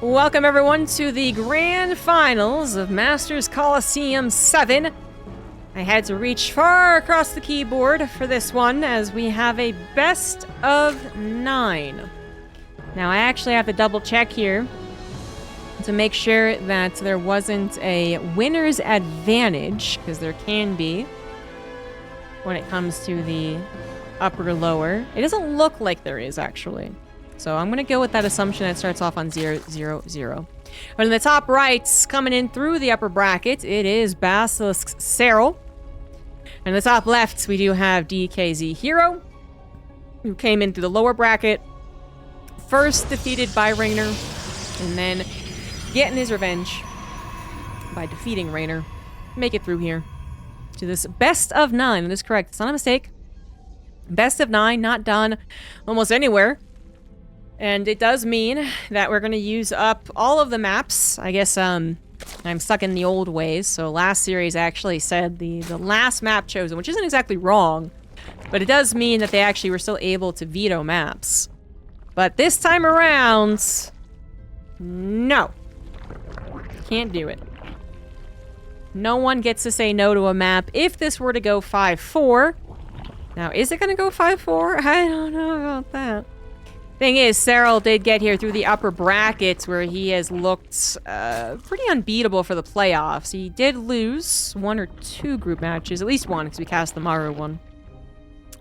Welcome everyone to the grand finals of Masters Coliseum 7. I had to reach far across the keyboard for this one as we have a best of 9. Now I actually have to double check here to make sure that there wasn't a winner's advantage, because there can be when it comes to the upper lower. It doesn't look like there is actually. So I'm going to go with that assumption that starts off on 0, 0, 0. But in the top right, coming in through the upper bracket, it is Basilisk's Serral. And in the top left, we do have DKZ herO, who came in through the lower bracket, first defeated by Raynor, and then getting his revenge by defeating Raynor. Make it through here to this best of 9. That is correct. It's not a mistake. Best of 9, not done almost anywhere. And it does mean that we're going to use up all of the maps. I guess I'm stuck in the old ways. So last series actually said the last map chosen, which isn't exactly wrong. But it does mean that they actually were still able to veto maps. But this time around, no. Can't do it. No one gets to say no to a map if this were to go 5-4. Now, is it going to go 5-4? I don't know about that. Thing is, Serral did get here through the upper brackets where he has looked pretty unbeatable for the playoffs. He did lose 1 or 2 group matches, at least one because we cast the Maru one.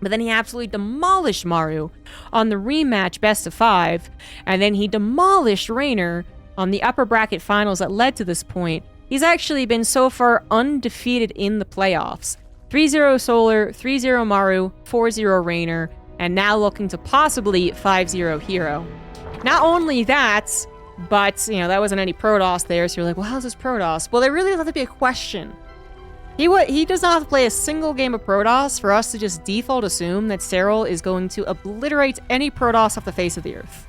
But then he absolutely demolished Maru on the rematch best of 5, and then he demolished Raynor on the upper bracket finals that led to this point. He's actually been so far undefeated in the playoffs. 3-0 Solar, 3-0 Maru, 4-0 Raynor, and now looking to possibly 5-0 herO. Not only that, but, you know, that wasn't any Protoss there, so you're like, well, how's this Protoss? Well, there really doesn't have to be a question. He does not have to play a single game of Protoss for us to just default assume that Serral is going to obliterate any Protoss off the face of the earth.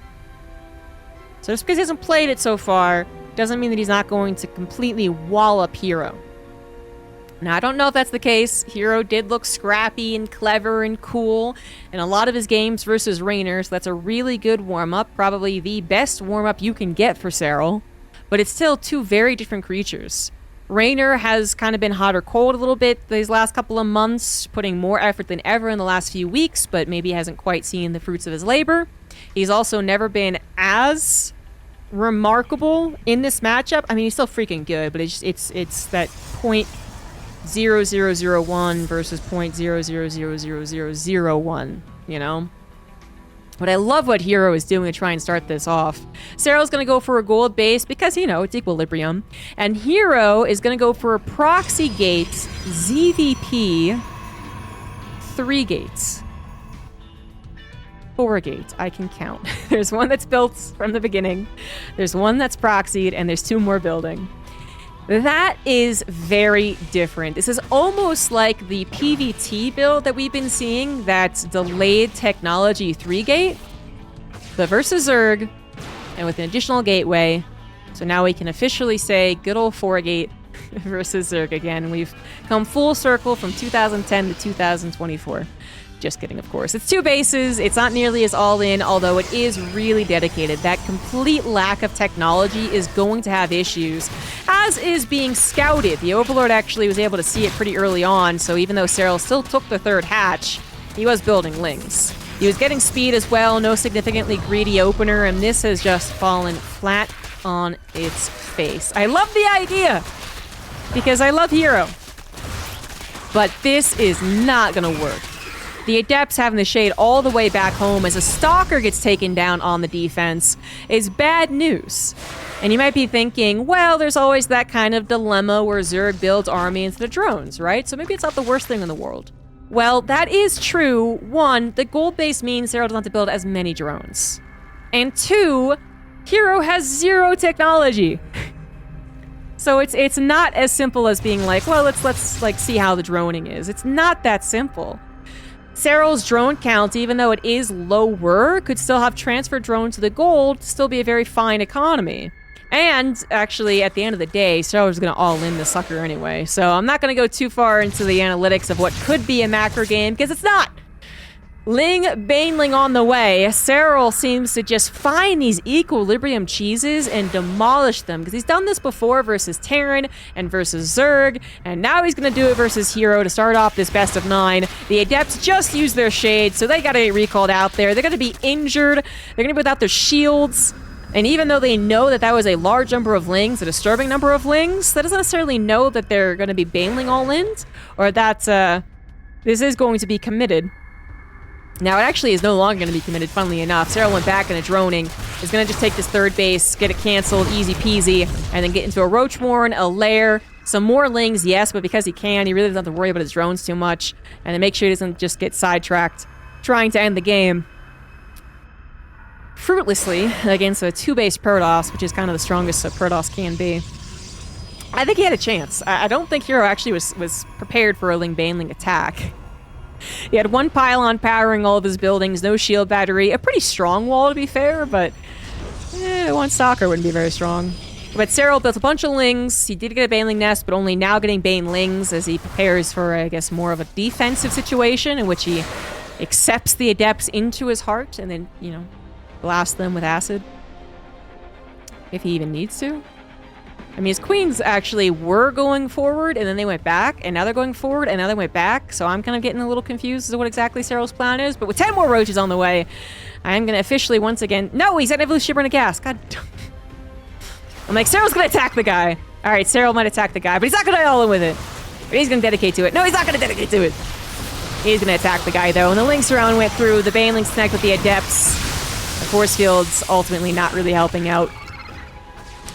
So just because he hasn't played it so far, doesn't mean that he's not going to completely wallop herO. Now, I don't know if that's the case. herO did look scrappy and clever and cool in a lot of his games versus Raynor, so that's a really good warm-up. Probably the best warm-up you can get for Serral. But it's still two very different creatures. Raynor has kind of been hot or cold a little bit these last couple of months, putting more effort than ever in the last few weeks, but maybe hasn't quite seen the fruits of his labor. He's also never been as remarkable in this matchup. I mean, he's still freaking good, but it's that point 0.0001 versus 0.000001, you know? But I love what herO is doing to try and start this off. Serral's going to go for a gold base because, you know, it's equilibrium. And herO is going to go for a proxy gate ZVP 3 gates. 4 gates. I can count. There's one that's built from the beginning. There's one that's proxied, and there's 2 more building. That is very different. This is almost like the PvT build that we've been seeing, that's delayed technology 3-gate, but versus Zerg, and with an additional gateway. So now we can officially say good old 4-gate versus Zerg again. We've come full circle from 2010 to 2024. Just kidding, of course. It's 2 bases. It's not nearly as all-in, although it is really dedicated. That complete lack of technology is going to have issues, as is being scouted. The Overlord actually was able to see it pretty early on, so even though Serral still took the 3rd hatch, he was building Lings. He was getting speed as well, no significantly greedy opener, and this has just fallen flat on its face. I love the idea, because I love herO, but this is not gonna work. The Adepts having the shade all the way back home as a Stalker gets taken down on the defense is bad news. And you might be thinking, well, there's always that kind of dilemma where Zerg builds army instead of drones, right? So maybe it's not the worst thing in the world. Well, that is true. 1, the gold base means Serral doesn't have to build as many drones. And 2, herO has 0 technology. So it's not as simple as being like, well, let's like see how the droning is. It's not that simple. Serral's drone count, even though it is lower, could still have transferred drones to the gold, still be a very fine economy. And actually, at the end of the day, Serral's going to all-in the sucker anyway. So I'm not going to go too far into the analytics of what could be a macro game, because it's not. Ling Baneling on the way. Serral seems to just find these equilibrium cheeses and demolish them, because he's done this before versus Terran and versus Zerg, and now he's going to do it versus herO to start off this best of 9. The Adepts just used their shade, so they got to get recalled out there. They're going to be injured. They're going to be without their shields. And even though they know that that was a large number of Lings, a disturbing number of Lings, that doesn't necessarily know that they're going to be Baneling all in, or that this is going to be committed. Now, it actually is no longer going to be committed, funnily enough. Serral went back in a droning. Is going to just take this third base, get it canceled, easy peasy, and then get into a Roachborn, a Lair, some more Lings, yes, but because he can, he really doesn't have to worry about his drones too much, and then make sure he doesn't just get sidetracked trying to end the game fruitlessly against a 2-base Protoss, which is kind of the strongest a Protoss can be. I think he had a chance. I don't think herO actually was prepared for a Ling Baneling attack. He had 1 pylon powering all of his buildings, no shield battery, a pretty strong wall to be fair, but 1 stalker wouldn't be very strong. But Serral built a bunch of Lings. He did get a Baneling nest, but only now getting Banelings as he prepares for, I guess, more of a defensive situation in which he accepts the Adepts into his heart and then, you know, blast them with acid. If he even needs to. I mean, his queens actually were going forward, and then they went back, and now they're going forward, and now they went back, so I'm kind of getting a little confused as to what exactly Serral's plan is, but with 10 more roaches on the way, I am going to officially once again... No, he's at Evolution Shipper and a Gas. God. I'm like, Serral's going to attack the guy. All right, Serral might attack the guy, but he's not going to all in with it. But he's going to dedicate to it. No, he's not going to dedicate to it. He's going to attack the guy, though, and the Lynx round went through. The Banelings connect with the Adepts. The Force Field's ultimately not really helping out.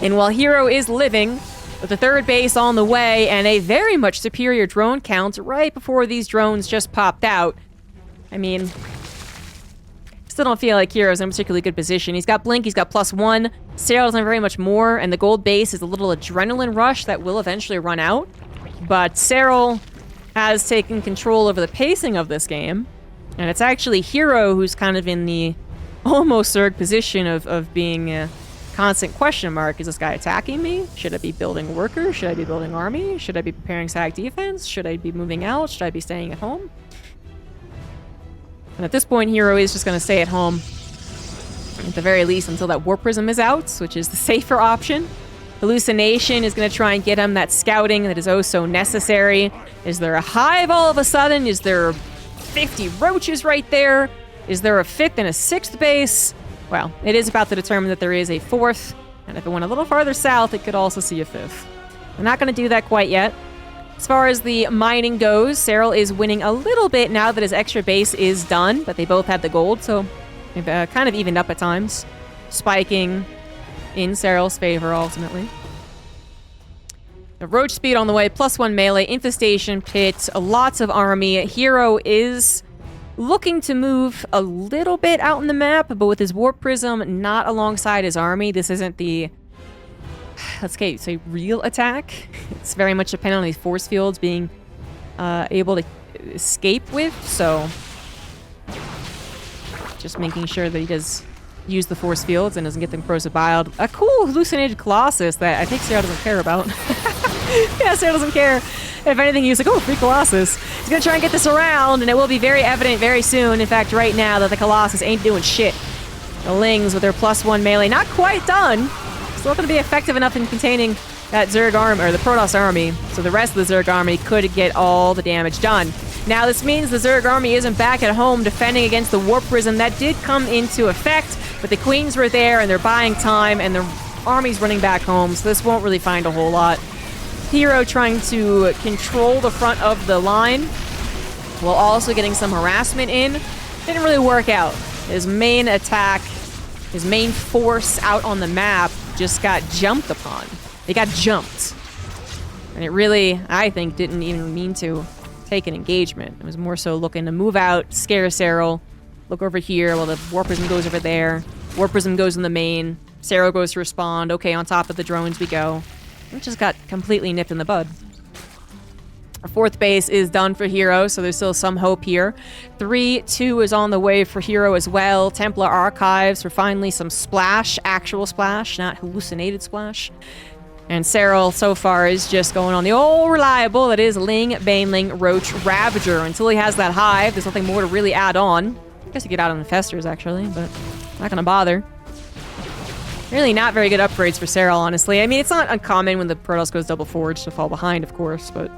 And while herO is living, with the third base on the way and a very much superior drone count right before these drones just popped out, I mean, still don't feel like herO's in a particularly good position. He's got Blink, he's got +1. Serral doesn't have very much more, and the gold base is a little adrenaline rush that will eventually run out. But Serral has taken control over the pacing of this game, and it's actually herO who's kind of in the almost Zerg position of being... constant question mark. Is this guy attacking me? Should I be building workers? Should I be building army? Should I be preparing sag defense? Should I be moving out? Should I be staying at home? And at this point, herO is just going to stay at home. At the very least, until that Warp Prism is out, which is the safer option. Hallucination is going to try and get him that scouting that is oh so necessary. Is there a hive all of a sudden? Is there 50 roaches right there? Is there a 5th and a 6th base? Well, it is about to determine that there is a 4th, and if it went a little farther south, it could also see a 5th. We're not going to do that quite yet. As far as the mining goes, Serral is winning a little bit now that his extra base is done, but they both had the gold, so they've kind of evened up at times. Spiking in Serral's favor, ultimately. The roach speed on the way, +1 melee, infestation pit, lots of army. herO is... looking to move a little bit out in the map, but with his Warp Prism not alongside his army, this isn't the, let's say, real attack. It's very much dependent on these force fields being able to escape with, so just making sure that he does use the force fields and doesn't get them corrosive biled. A cool hallucinated Colossus that I think Serral doesn't care about. Yeah, Serral doesn't care. If anything, he's like, oh, free Colossus. He's gonna try and get this around, and it will be very evident very soon, in fact, right now, that the Colossus ain't doing shit. The Lings with their +1 melee, not quite done. Still gonna be effective enough in containing that Zerg army, or the Protoss army, so the rest of the Zerg army could get all the damage done. Now, this means the Zerg army isn't back at home defending against the Warp Prism. That did come into effect, but the Queens were there, and they're buying time, and the army's running back home, so this won't really find a whole lot. herO trying to control the front of the line while also getting some harassment in. Didn't really work out. His main attack, his main force out on the map just got jumped upon. They got jumped. And it really, I think, didn't even mean to take an engagement. It was more so looking to move out, scare Serral, look over here while the Warp Prism goes over there. Warp Prism goes in the main. Serral goes to respond. Okay, on top of the drones we go. It just got completely nipped in the bud. Our 4th base is done for herO, so there's still some hope here. 3-2 is on the way for herO as well. Templar Archives for finally some splash, actual splash, not hallucinated splash. And Serral, so far, is just going on the old reliable that is Ling, Baneling, Roach, Ravager. Until he has that Hive, there's nothing more to really add on. I guess you get out on Infestors, actually, but not gonna bother. Really not very good upgrades for Serral, honestly. I mean, it's not uncommon when the Protoss goes double forge to fall behind, of course, but...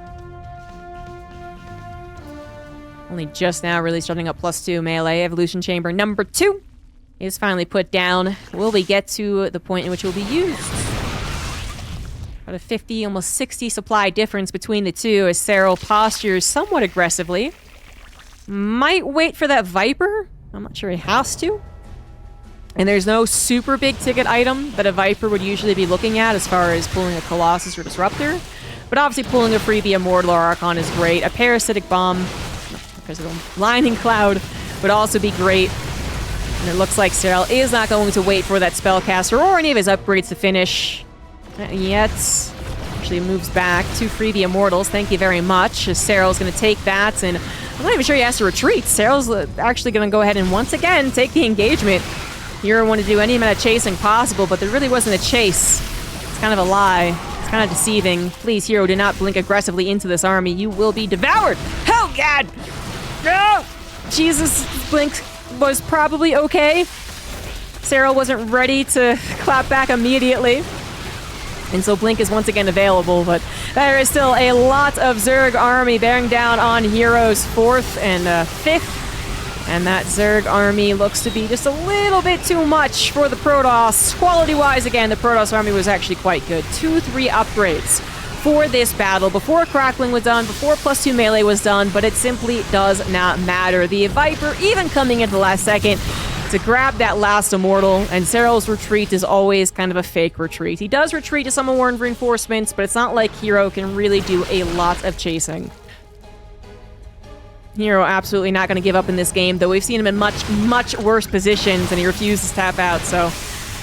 only just now really starting up +2 melee. Evolution Chamber number 2 is finally put down. Will we get to the point in which it will be used? About a 50, almost 60 supply difference between the two as Serral postures somewhat aggressively. Might wait for that Viper. I'm not sure he has to. And there's no super big ticket item that a Viper would usually be looking at as far as pulling a Colossus or Disruptor. But obviously pulling a freebie Immortal or Archon is great. A Parasitic Bomb, because of the Lightning Cloud, would also be great. And it looks like Serral is not going to wait for that Spellcaster or any of his upgrades to finish. Yet. Actually moves back. 2 freebie Immortals, thank you very much. As Serral's going to take that, and I'm not even sure he has to retreat. Serral's actually going to go ahead and once again take the engagement. herO wanted to do any amount of chasing possible, but there really wasn't a chase. It's kind of a lie. It's kind of deceiving. Please, herO, do not blink aggressively into this army. You will be devoured! Oh, God! No! Jesus, blink was probably okay. Serral wasn't ready to clap back immediately. And so blink is once again available, but there is still a lot of Zerg army bearing down on herO's 4th and 5th. And that Zerg army looks to be just a little bit too much for the Protoss. Quality-wise, again, the Protoss army was actually quite good. 2-3 upgrades for this battle before Crackling was done, before +2 melee was done, but it simply does not matter. The Viper even coming in the last second to grab that last Immortal, and Serral's retreat is always kind of a fake retreat. He does retreat to summon Warren reinforcements, but it's not like herO can really do a lot of chasing. herO absolutely not going to give up in this game, though we've seen him in much, much worse positions, and he refuses to tap out, so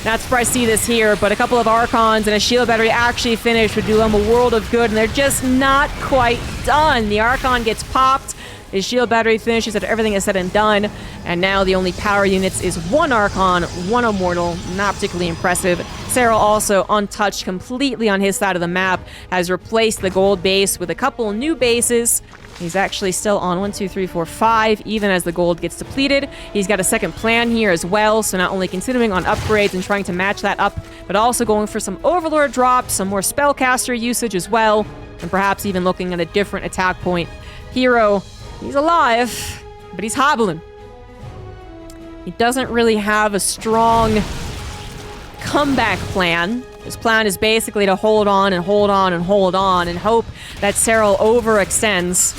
not surprised to see this here, but a couple of Archons and a Shield Battery actually finished would do them a world of good, and they're just not quite done. The Archon gets popped, his Shield Battery finishes after everything is said and done, and now the only power units is 1 Archon, 1 Immortal, not particularly impressive. Serral also untouched completely on his side of the map, has replaced the gold base with a couple new bases. He's actually still on 1, 2, 3, 4, 5, even as the gold gets depleted. He's got a second plan here as well, so not only continuing on upgrades and trying to match that up, but also going for some Overlord drops, some more Spellcaster usage as well, and perhaps even looking at a different attack point. herO, he's alive, but he's hobbling. He doesn't really have a strong comeback plan. His plan is basically to hold on and hold on and hold on and hope that Serral overextends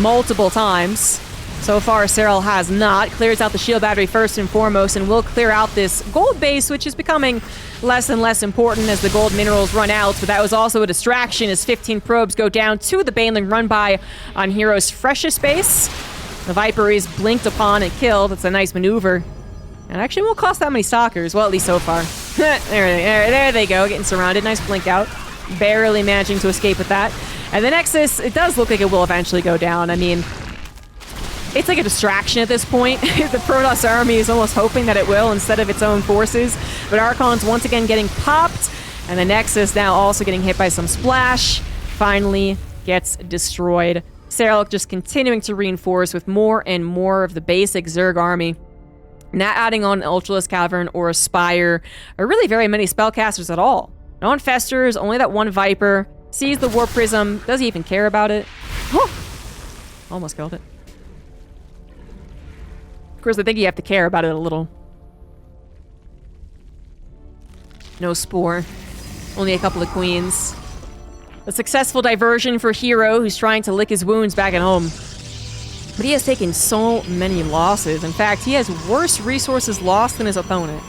multiple times. So far, Serral has not. Clears out the Shield Battery first and foremost and will clear out this gold base, which is becoming less and less important as the gold minerals run out. But that was also a distraction as 15 probes go down to the Baneling run by on herO's freshest base. The Viper is blinked upon and killed. It's a nice maneuver. And actually won't cost that many Stalkers. Well, at least so far. there they go, getting surrounded. Nice blink out. Barely managing to escape with that. And the Nexus, it does look like it will eventually go down. I mean, it's like a distraction at this point. The Protoss army is almost hoping that it will instead of its own forces. But Archon's once again getting popped. And the Nexus now also getting hit by some splash. Finally gets destroyed. Serral just continuing to reinforce with more and more of the basic Zerg army. Not adding on an Ultralisk Cavern or a Spire, or really very many Spellcasters at all. No Infestors, only that 1 Viper. Sees the Warp Prism, does he even care about it? Oh! Almost killed it. Of course, I think you have to care about it a little. No Spore. Only a couple of Queens. A successful diversion for herO, who's trying to lick his wounds back at home. But he has taken so many losses. In fact, he has worse resources lost than his opponent.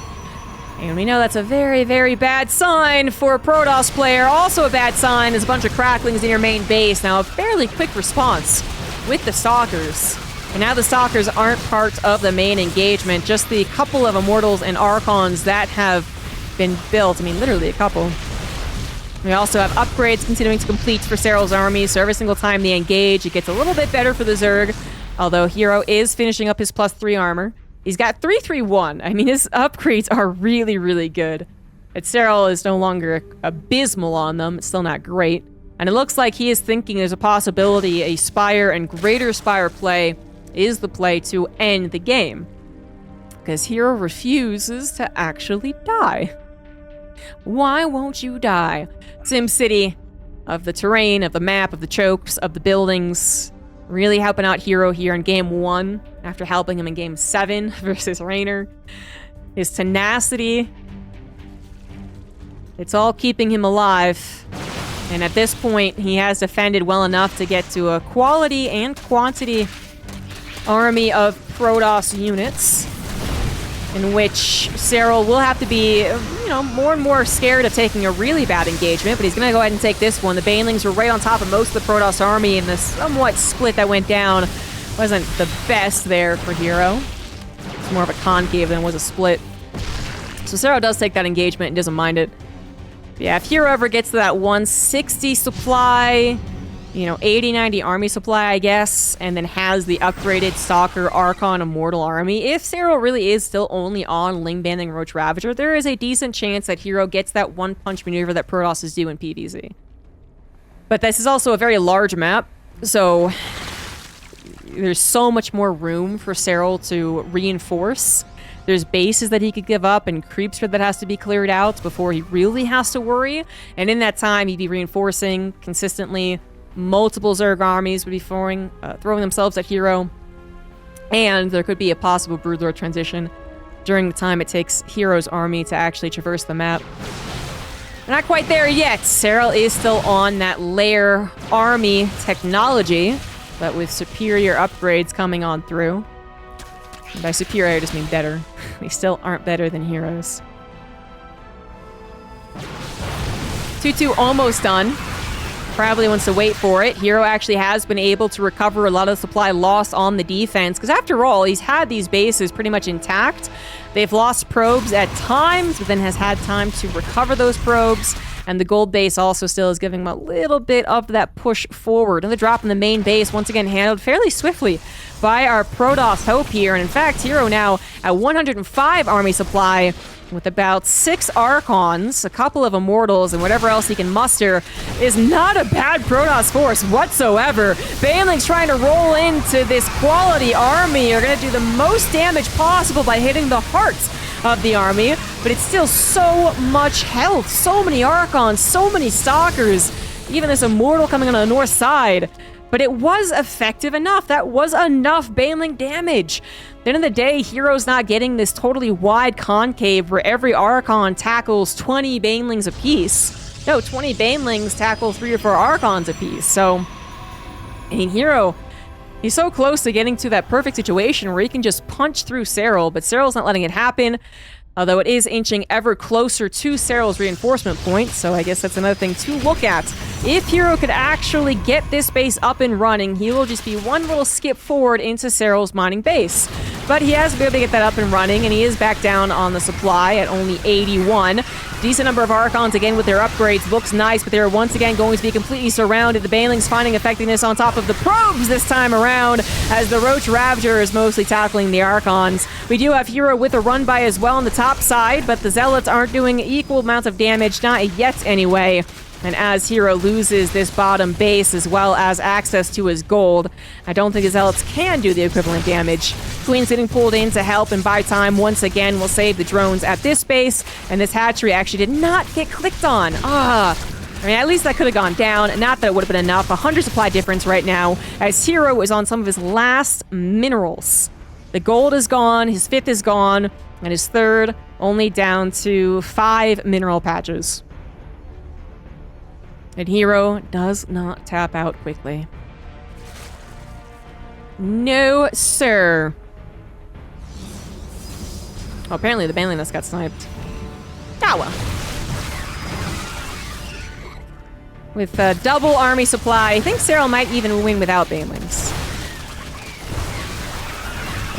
And we know that's a very, very bad sign for a Protoss player. Also a bad sign is a bunch of Cracklings in your main base. Now, a fairly quick response with the Stalkers. And now the Stalkers aren't part of the main engagement. Just the couple of Immortals and Archons that have been built. I mean, literally a couple. We also have upgrades continuing to complete for Serral's army, so every single time they engage, it gets a little bit better for the Zerg. Although herO is finishing up his +3 armor. He's got 331. I mean, his upgrades are really, really good. But Serral is no longer abysmal on them. It's still not great. And it looks like he is thinking there's a possibility a Spire and Greater Spire play is the play to end the game. Because herO refuses to actually die. Why won't you die? SimCity, of the terrain, of the map, of the chokes, of the buildings, really helping out herO here in Game 1 after helping him in Game 7 versus Raynor. His tenacity, it's all keeping him alive. And at this point, he has defended well enough to get to a quality and quantity army of Protoss units, in which Serral will have to be, more and more scared of taking a really bad engagement, but he's going to go ahead and take this one. The Banelings were right on top of most of the Protoss army, and the somewhat split that went down wasn't the best there for herO. It's more of a concave than it was a split. So Serral does take that engagement and doesn't mind it. Yeah, if herO ever gets to that 160 supply, 80, 90 army supply, I guess, and then has the upgraded Stalker, Archon, Immortal army, if Serral really is still only on Ling Banding Roach Ravager, there is a decent chance that herO gets that one-punch maneuver that Protoss is due in PvZ. But this is also a very large map, so there's so much more room for Serral to reinforce. There's bases that he could give up and creeps that has to be cleared out before he really has to worry. And in that time, he'd be reinforcing consistently. Multiple Zerg armies would be throwing themselves at herO. And there could be a possible Broodlord transition during the time it takes herO's army to actually traverse the map. We're not quite there yet. Serral is still on that layer army technology, but with superior upgrades coming on through. And by superior, I just mean better. They still aren't better than herO's. 2-2 almost done. Probably wants to wait for it. herO actually has been able to recover a lot of supply lost on the defense, because after all, he's had these bases pretty much intact. They've lost probes at times, but then has had time to recover those probes. And the gold base also still is giving him a little bit of that push forward. And the drop in the main base, once again, handled fairly swiftly by our Protoss Hope here. And in fact, herO now at 105 army supply with about 6 Archons, a couple of Immortals, and whatever else he can muster, is not a bad Protoss force whatsoever. Banelings trying to roll into this quality army are going to do the most damage possible by hitting the hearts of the army, but it's still so much health, so many Archons, so many Stalkers, even this Immortal coming on the north side. But it was effective enough. That was enough Baneling damage. At the end of the day, herO's not getting this totally wide concave where every Archon tackles 20 Banelings apiece. No, 20 Banelings tackle 3 or 4 Archons apiece. So, I mean, herO, he's so close to getting to that perfect situation where he can just punch through Serral, but Serral's not letting it happen. Although it is inching ever closer to Serral's reinforcement point, so I guess that's another thing to look at. If herO could actually get this base up and running, he will just be one little skip forward into Serral's mining base. But he has been able to get that up and running, and he is back down on the supply at only 81. Decent number of Archons, again, with their upgrades. Looks nice, but they're once again going to be completely surrounded. The Banelings finding effectiveness on top of the probes this time around, as the Roach Ravager is mostly tackling the Archons. We do have herO with a run-by as well on the top side, but the Zealots aren't doing equal amounts of damage, not yet anyway. And as herO loses this bottom base as well as access to his gold, I don't think the Zealots can do the equivalent damage. Queen's getting pulled in to help and buy time once again. Will save the drones at this base, and this hatchery actually did not get clicked on. I mean, at least that could have gone down. Not that it would have been enough. 100 supply difference right now, as herO is on some of his last minerals. The gold is gone, his 5th is gone, and his 3rd only down to 5 mineral patches. And herO does not tap out quickly. No, sir. Oh, apparently the Baneling got sniped. Ah, well. With double army supply, I think Serral might even win without Banelings.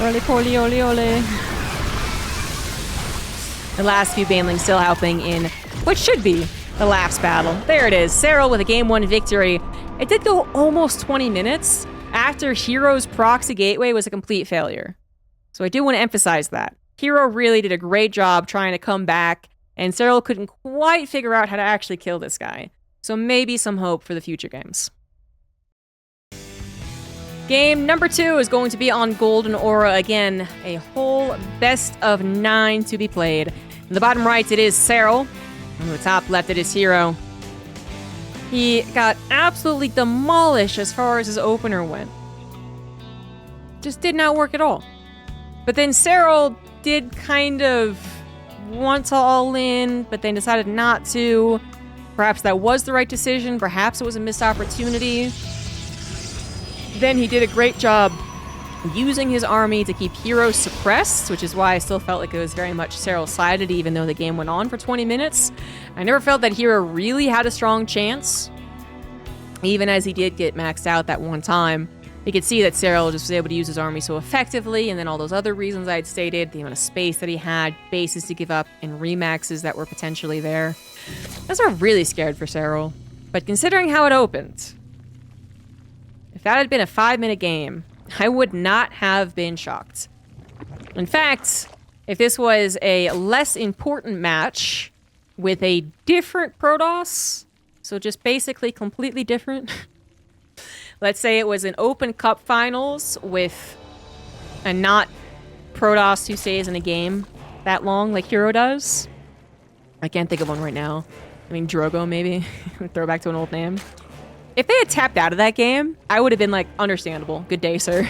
Ole, poly, ole, ole. The last few Banelings still helping in what should be the last battle. There it is. Serral with a Game 1 victory. It did go almost 20 minutes after herO's proxy gateway was a complete failure. So I do want to emphasize that. herO really did a great job trying to come back And Serral couldn't quite figure out how to actually kill this guy. So maybe some hope for the future games. Game number 2 is going to be on Golden Aura again. A whole best of 9 to be played. In the bottom right, it is Serral. On the top left, it is herO. He got absolutely demolished as far as his opener went. Just did not work at all. But then Serral did kind of want to all in, but then decided not to. Perhaps that was the right decision. Perhaps it was a missed opportunity. Then he did a great job using his army to keep herO suppressed, which is why I still felt like it was very much Serral-sided, even though the game went on for 20 minutes. I never felt that herO really had a strong chance. Even as he did get maxed out that one time, you could see that Serral just was able to use his army so effectively, and then all those other reasons I had stated, the amount of space that he had, bases to give up, and remaxes that were potentially there. I was really scared for Serral. But considering how it opened, if that had been a 5-minute game, I would not have been shocked. In fact, if this was a less important match with a different Protoss, so just basically completely different. Let's say it was an Open Cup Finals with a not Protoss who stays in a game that long like herO does. I can't think of one right now. I mean, Drogo maybe. Throw back to an old name. If they had tapped out of that game, I would have been like, understandable. Good day, sir.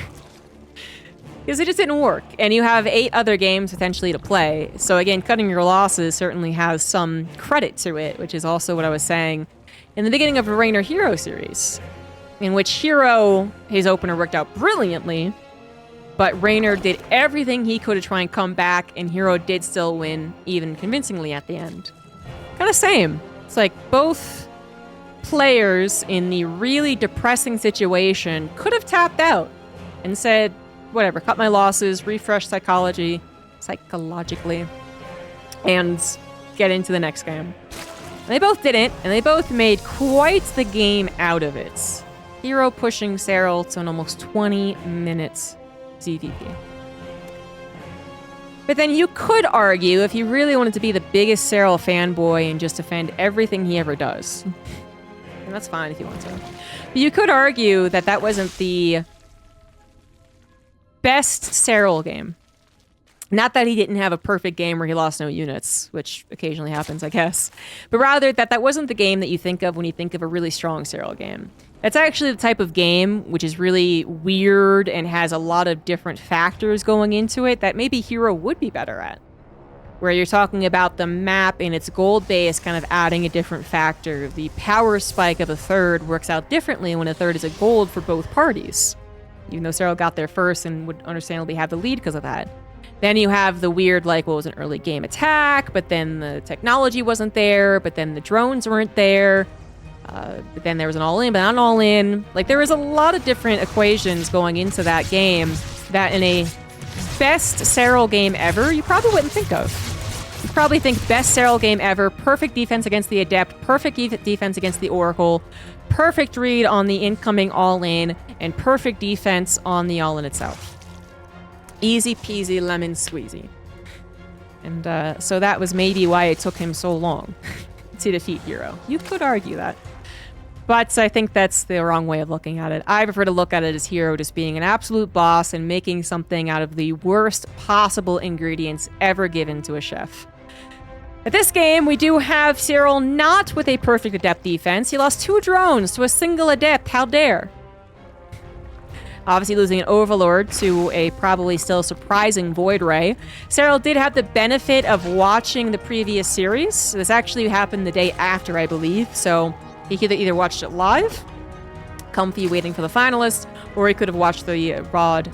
Because it just didn't work. And you have 8 other games potentially to play. So again, cutting your losses certainly has some credit to it, which is also what I was saying in the beginning of a Raynor herO series, in which herO, his opener worked out brilliantly, but Raynor did everything he could to try and come back, and herO did still win, even convincingly at the end. Kind of same. It's like both players in the really depressing situation could have tapped out and said, whatever, cut my losses, refresh psychologically, and get into the next game. And they both didn't, and they both made quite the game out of it. herO pushing Serral to an almost 20 minutes ZVP. But then you could argue, if you really wanted to be the biggest Serral fanboy and just defend everything he ever does, and that's fine if you want to, but you could argue that that wasn't the best Serral game. Not that he didn't have a perfect game where he lost no units, which occasionally happens, I guess, but rather that that wasn't the game that you think of when you think of a really strong Serral game. That's actually the type of game which is really weird and has a lot of different factors going into it that maybe herO would be better at. Where you're talking about the map and its gold base kind of adding a different factor. The power spike of a third works out differently when a third is a gold for both parties. Even though Serral got there first and would understandably have the lead because of that. Then you have the weird, like, well, it was an early game attack, but then the technology wasn't there, but then the drones weren't there. But then there was an all-in, but not an all-in. Like, there was a lot of different equations going into that game that in a best Serral game ever, you probably wouldn't think of. You probably think best Serral game ever, perfect defense against the Adept, perfect defense against the Oracle, perfect read on the incoming all-in, and perfect defense on the all-in itself. Easy peasy lemon squeezy. And so that was maybe why it took him so long to defeat herO. You could argue that. But I think that's the wrong way of looking at it. I prefer to look at it as herO just being an absolute boss and making something out of the worst possible ingredients ever given to a chef. At this game, we do have Serral not with a perfect Adept defense. He lost 2 drones to a single Adept. How dare? Obviously losing an Overlord to a probably still surprising Void Ray. Serral did have the benefit of watching the previous series. This actually happened the day after, I believe. So he could have either watched it live, comfy waiting for the finalists, or he could have watched the ROD,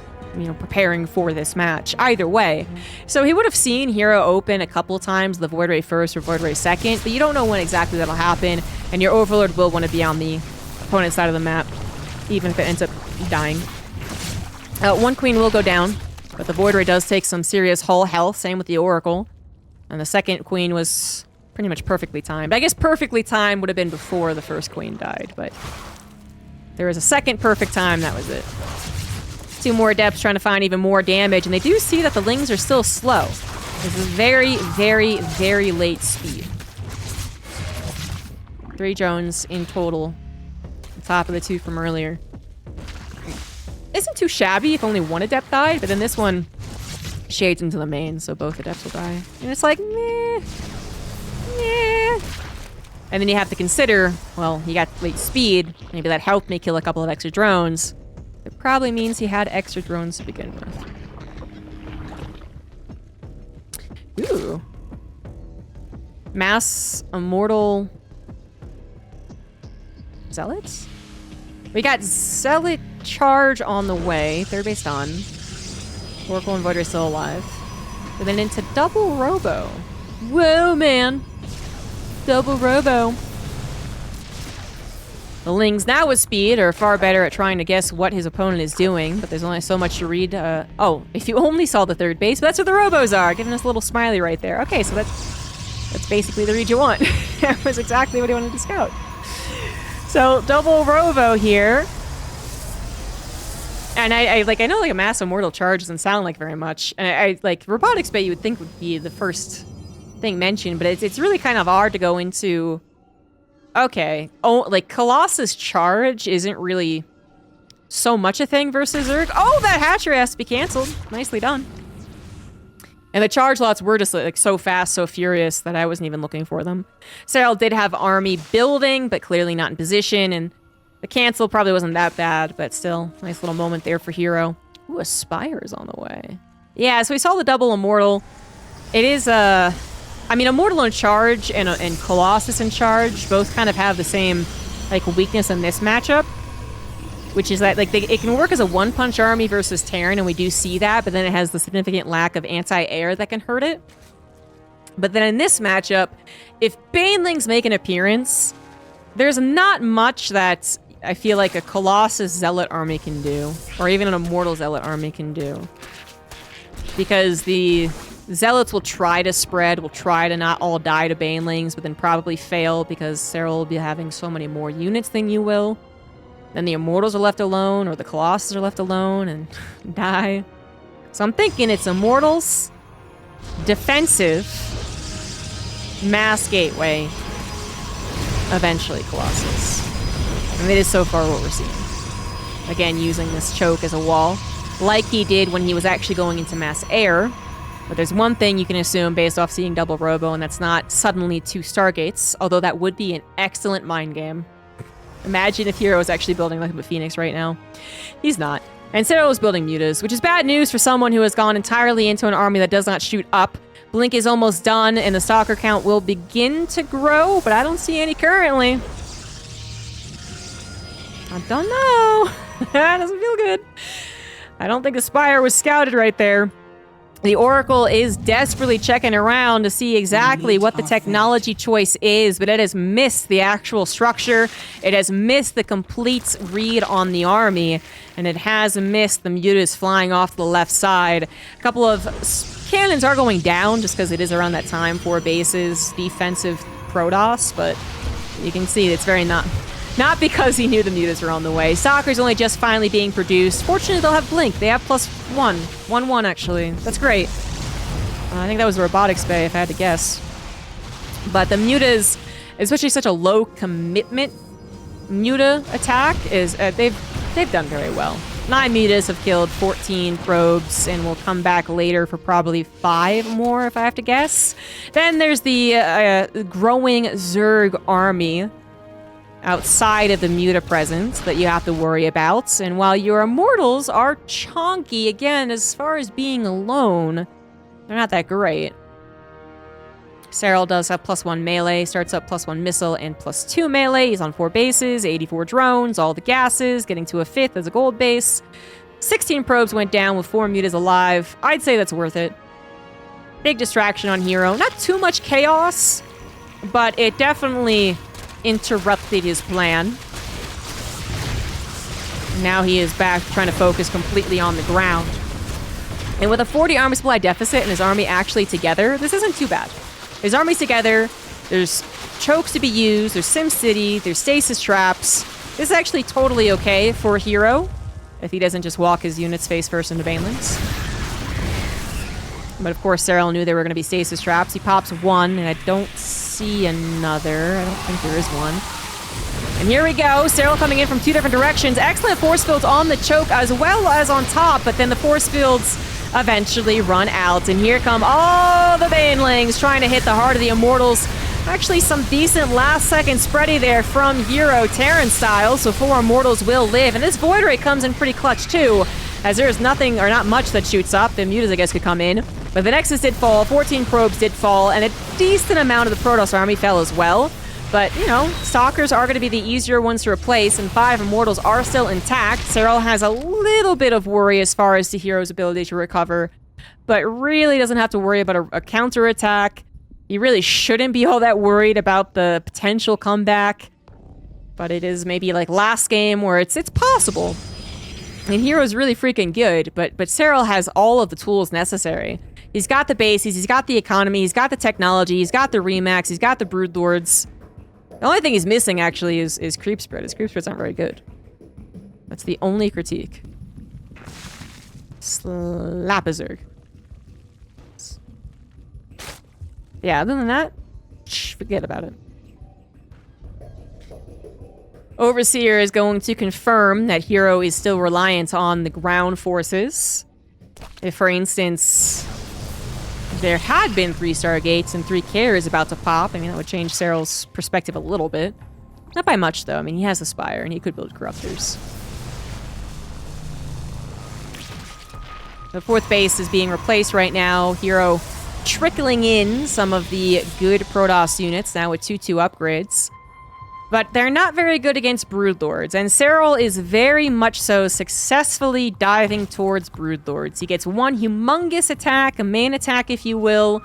preparing for this match. Either way. So he would have seen herO open a couple times, the Void Ray first or Void Ray second, but you don't know when exactly that'll happen, and your Overlord will want to be on the opponent's side of the map, even if it ends up dying. One queen will go down, but the Void Ray does take some serious hull health, same with the Oracle. And the second queen was pretty much perfectly timed. I guess perfectly timed would have been before the first queen died, but there was a second perfect time, that was it. 2 more Adepts trying to find even more damage, and they do see that the Lings are still slow. This is very, very, very late speed. 3 drones in total. On top of the 2 from earlier. Isn't too shabby if only one adept died, but then this one shades into the main, so both adepts will die. And it's like, meh. Yeah. And then you have to consider, well, he got late speed. Maybe that helped me kill a couple of extra drones. It probably means he had extra drones to begin with. Ooh. Mass Immortal Zealots? We got Zealot Charge on the way. Third base done. Oracle and Voidar still alive. And then into Double Robo. Whoa, man. Double Robo. The Lings now with speed are far better at trying to guess what his opponent is doing, but there's only so much to read. Oh, if you only saw the third base, but that's where the Robos are, giving us a little smiley right there. Okay, so that's basically the read you want. That was exactly what he wanted to scout. So, Double Robo here. And I know like a Mass Immortal Charge doesn't sound like very much. And I like Robotics Bay you would think would be the first thing mentioned, but it's really kind of hard to go into. Okay. Oh, like Colossus Charge isn't really so much a thing versus Zerg. Oh, that hatchery has to be canceled. Nicely done. And the charge lots were just like so fast, so furious that I wasn't even looking for them. Serral did have army building, but clearly not in position, and the cancel probably wasn't that bad, but still, nice little moment there for herO. Ooh, a Spire's on the way. Yeah, so we saw the double Immortal. It is, I mean, Immortal in charge and Colossus in charge both kind of have the same, like, weakness in this matchup. Which is that, like, it can work as a one-punch army versus Terran, and we do see that, but then it has the significant lack of anti-air that can hurt it. But then in this matchup, if Banelings make an appearance, there's not much that I feel like a Colossus Zealot army can do, or even an Immortal Zealot army can do. Because the Zealots will try to spread, will try to not all die to Banelings, but then probably fail because Serral will be having so many more units than you will. Then the Immortals are left alone, or the Colossus are left alone and die. So I'm thinking it's Immortals, defensive, mass gateway, eventually Colossus. And it is so far what we're seeing. Again, using this choke as a wall, like he did when he was actually going into mass air. But there's one thing you can assume based off seeing double Robo, and that's not suddenly 2 Stargates, although that would be an excellent mind game. Imagine if herO was actually building like a Phoenix right now. He's not. And Serral was building mutas, which is bad news for someone who has gone entirely into an army that does not shoot up. Blink is almost done, and the stalker count will begin to grow, but I don't see any currently. I don't know. That doesn't feel good. I don't think the Spire was scouted right there. The Oracle is desperately checking around to see exactly what the technology choice is, but it has missed the actual structure. It has missed the complete read on the army, and it has missed the mutas flying off the left side. A couple of cannons are going down just because it is around that time. 4 bases, defensive Protoss, but you can see it's very not because he knew the mutas were on the way. Stalker's only just finally being produced. Fortunately, they'll have Blink. They have +1. 1/1, actually. That's great. I think that was the Robotics Bay, if I had to guess. But the mutas, especially such a low commitment muta attack, is they've done very well. 9 mutas have killed 14 probes and will come back later for probably 5 more, if I have to guess. Then there's the growing Zerg army outside of the muta presence that you have to worry about. And while your Immortals are chonky, again, as far as being alone, they're not that great. Serral does have +1 melee, starts up +1 missile and +2 melee. He's on 4 bases, 84 drones, all the gases, getting to a 5th as a gold base. 16 probes went down with 4 mutas alive. I'd say that's worth it. Big distraction on herO. Not too much chaos, but it definitely interrupted his plan. Now he is back trying to focus completely on the ground. And with a 40 army supply deficit and his army actually together, this isn't too bad. His army's together, there's chokes to be used, there's SimCity, there's stasis traps. This is actually totally okay for herO if he doesn't just walk his units face first into Banelings. But of course, Serral knew there were going to be stasis traps. He pops one, and I don't see another. I don't think there is one. And here we go. Serral coming in from two different directions. Excellent force fields on the choke as well as on top, but then the force fields eventually run out. And here come all the banelings trying to hit the heart of the Immortals. Actually, some decent last-second spready there from herO, Terran style, so 4 Immortals will live. And this Void Ray comes in pretty clutch, too, as there's nothing, or not much, that shoots up. The Mutas, I guess, could come in. But the Nexus did fall, 14 probes did fall, and a decent amount of the Protoss army fell as well. But, you know, Stalkers are going to be the easier ones to replace, and 5 Immortals are still intact. Serral has a little bit of worry as far as the hero's ability to recover, but really doesn't have to worry about a counterattack. You really shouldn't be all that worried about the potential comeback, but it is maybe like last game where it's possible. And hero's really freaking good, but Serral has all of the tools necessary. He's got the bases, he's got the economy, he's got the technology, he's got the Remax, he's got the Broodlords. The only thing he's missing, actually, is creep spread. His creep spread's not very good. That's the only critique. Slapazerg. Yeah, other than that, forget about it. Overseer is going to confirm that herO is still reliant on the ground forces. If, for instance, there had been 3 Stargates and 3 Care is about to pop, I mean, that would change Serral's perspective a little bit. Not by much, though. I mean, he has the Spire, and he could build Corruptors. The 4th base is being replaced right now. herO trickling in some of the good Protoss units, now with 2/2 upgrades. But they're not very good against Broodlords, and Serral is very much so successfully diving towards Broodlords. He gets one humongous attack, a main attack, if you will.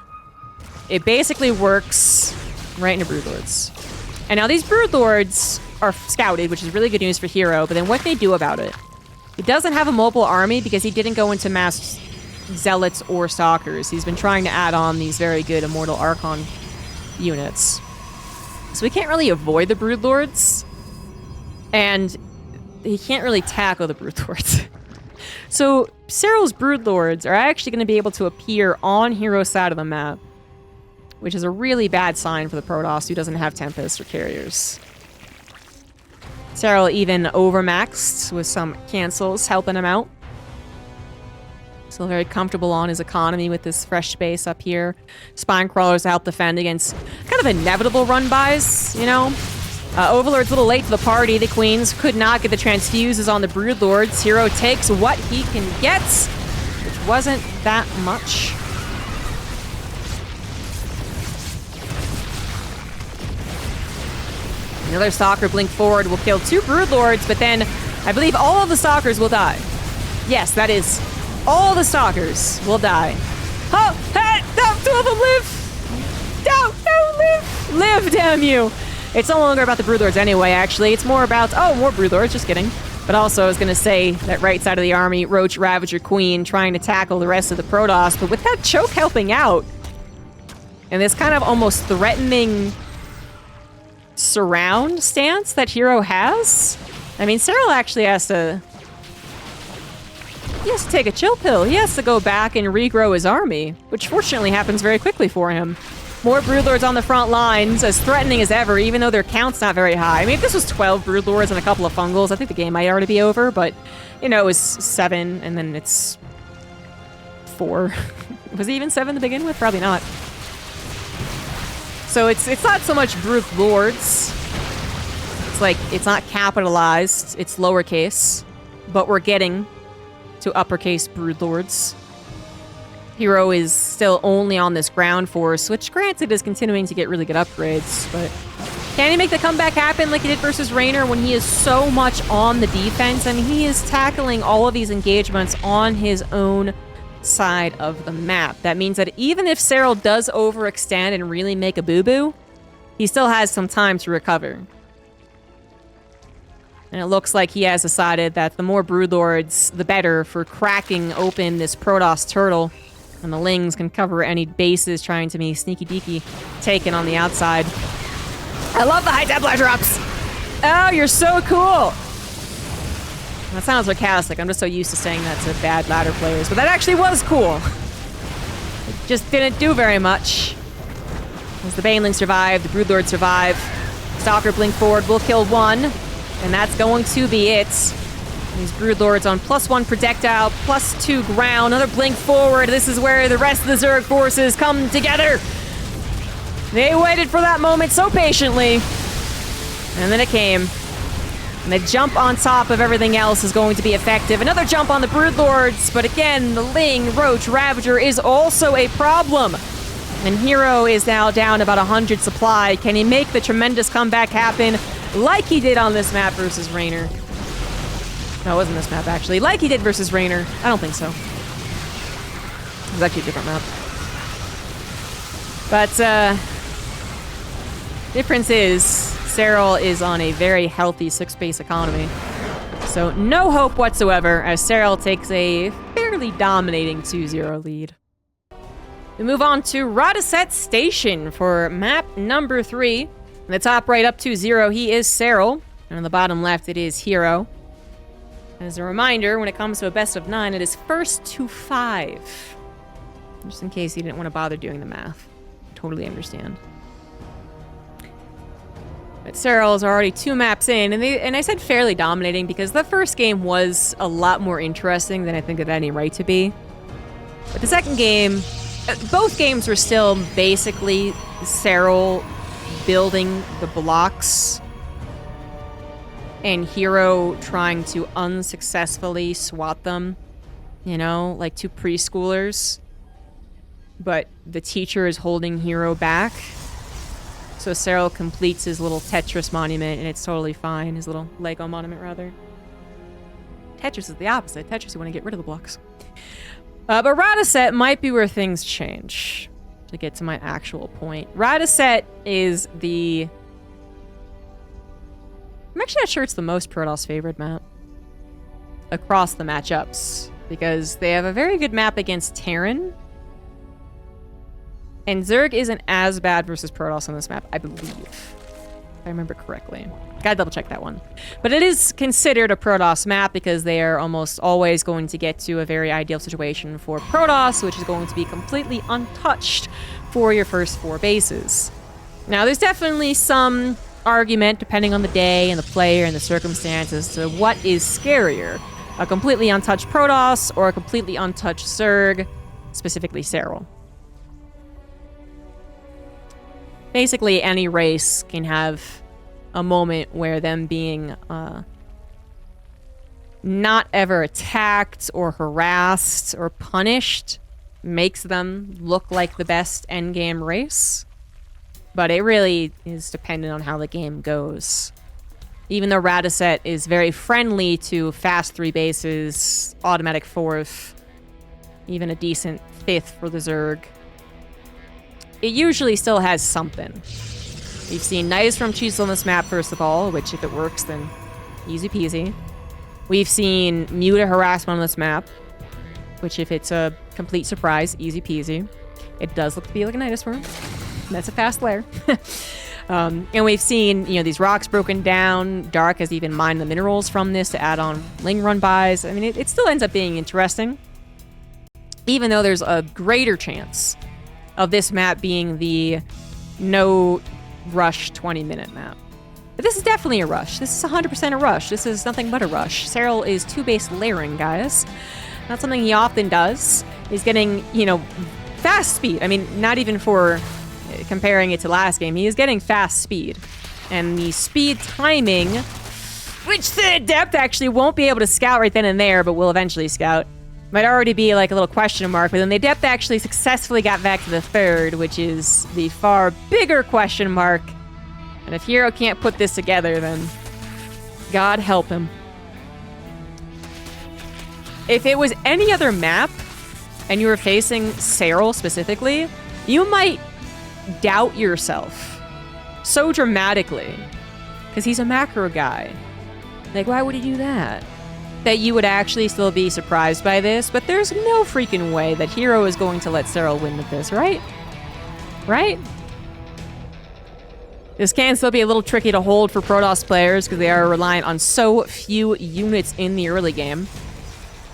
It basically works right into Broodlords. And now these Broodlords are scouted, which is really good news for herO, but then what can he do about it? He doesn't have a mobile army because he didn't go into mass Zealots or Stalkers. He's been trying to add on these very good Immortal Archon units. So we can't really avoid the Broodlords, and he can't really tackle the Broodlords. So Serral's Broodlords are actually going to be able to appear on hero's side of the map, which is a really bad sign for the Protoss who doesn't have Tempest or Carriers. Serral even overmaxed with some cancels helping him out. Still very comfortable on his economy with this fresh space up here. Spine Crawlers to help defend against kind of inevitable run-bys, you know? Overlord's a little late to the party. The Queens could not get the transfuses on the Broodlords. herO takes what he can get, which wasn't that much. Another Stalker blink forward will kill 2 Broodlords, but then I believe all of the Stalkers will die. Yes, that is... all the Stalkers will die. Oh, hey, no, 2 of them live! No, live! Live, damn you! It's no longer about the Broodlords anyway, actually. It's more about, oh, more Broodlords, just kidding. But also, I was going to say, that right side of the army, Roach, Ravager, Queen, trying to tackle the rest of the Protoss, but with that choke helping out, and this kind of almost threatening surround stance that herO has, I mean, Serral actually has to... he has to take a chill pill. He has to go back and regrow his army, which fortunately happens very quickly for him. More Broodlords on the front lines, as threatening as ever, even though their count's not very high. I mean, if this was 12 Broodlords and a couple of Fungals, I think the game might already be over, but, you know, it was 7, and then it's 4. Was it even 7 to begin with? Probably not. So it's not so much Broodlords. It's like, it's not capitalized, it's lowercase, but we're getting to uppercase Broodlords. herO is still only on this ground force, which granted is continuing to get really good upgrades, but can he make the comeback happen like he did versus Raynor when he is so much on the defense? I mean, he is tackling all of these engagements on his own side of the map. That means that even if Serral does overextend and really make a boo-boo, he still has some time to recover. And it looks like he has decided that the more Broodlords, the better for cracking open this Protoss turtle. And the Lings can cover any bases trying to be sneaky-deaky taken on the outside. I love the high Templar drops! Oh, you're so cool! That sounds sarcastic. I'm just so used to saying that to bad ladder players. But that actually was cool. just didn't do very much. As the Baneling survived, the Broodlord survived. Stalker blink forward will kill one, and that's going to be it. These Broodlords on +1 projectile, +2 ground, another blink forward. This is where the rest of the Zerg forces come together. They waited for that moment so patiently, and then it came. And the jump on top of everything else is going to be effective. Another jump on the Broodlords, but again, the Ling, Roach, Ravager is also a problem. And herO is now down about 100 supply. Can he make the tremendous comeback happen like he did on this map versus Raynor? No, it wasn't this map, actually. Like he did versus Raynor. I don't think so. It was actually a different map. But, difference is, Serral is on a very healthy 6-base economy. So, no hope whatsoever, as Serral takes a fairly dominating 2-0 lead. We move on to Radaset Station for map number 3. In the top right up 2-0, he is Serral. And on the bottom left, it is herO. As a reminder, when it comes to a best of 9, it is first to 5. Just in case you didn't want to bother doing the math. Totally understand. But Serral is already 2 maps in, and I said fairly dominating because the first game was a lot more interesting than I think it had any right to be. But the second game, both games were still basically Serral building the blocks and herO trying to unsuccessfully swat them, you know, like 2 preschoolers. But the teacher is holding herO back. So Serral completes his little Tetris monument, and it's totally fine. His little Lego monument, rather. Tetris is the opposite. Tetris, you want to get rid of the blocks. But Radaset might be where things change. To get to my actual point. Radaset is the... I'm actually not sure it's the most Protoss favorite map. Across the matchups. Because they have a very good map against Terran. And Zerg isn't as bad versus Protoss on this map, I believe. If I remember correctly. Gotta double check that one. But it is considered a Protoss map because they are almost always going to get to a very ideal situation for Protoss, which is going to be completely untouched for your first 4 bases. Now, there's definitely some argument, depending on the day and the player and the circumstances, to what is scarier. A completely untouched Protoss or a completely untouched Zerg, specifically Serral. Basically, any race can have a moment where them being not ever attacked or harassed or punished makes them look like the best endgame race. But it really is dependent on how the game goes. Even though Radaset is very friendly to fast 3 bases, automatic 4th, even a decent 5th for the Zerg, it usually still has something. We've seen Nidus from Chisel on this map, first of all, which if it works, then easy peasy. We've seen Muta harassment on this map, which if it's a complete surprise, easy peasy. It does look to be like a Nidus worm. That's a fast lair. And we've seen, you know, these rocks broken down. Dark has even mined the minerals from this to add on Ling run buys. I mean, it still ends up being interesting. Even though there's a greater chance of this map being the no rush 20-minute map. But this is definitely a rush. This is 100% a rush. This is nothing but a rush. Serral is 2-base layering, guys. Not something he often does. He's getting, you know, fast speed. I mean, not even for comparing it to last game. He is getting fast speed. And the speed timing, which the Adept actually won't be able to scout right then and there, but will eventually scout, might already be like a little question mark, but then the Adept actually successfully got back to the 3rd, which is the far bigger question mark. And if herO can't put this together, then God help him. If it was any other map, and you were facing Serral specifically, you might doubt yourself so dramatically, because he's a macro guy. Like, why would he do that? That you would actually still be surprised by this, but there's no freaking way that herO is going to let Serral win with this, right? Right? This can still be a little tricky to hold for Protoss players because they are reliant on so few units in the early game.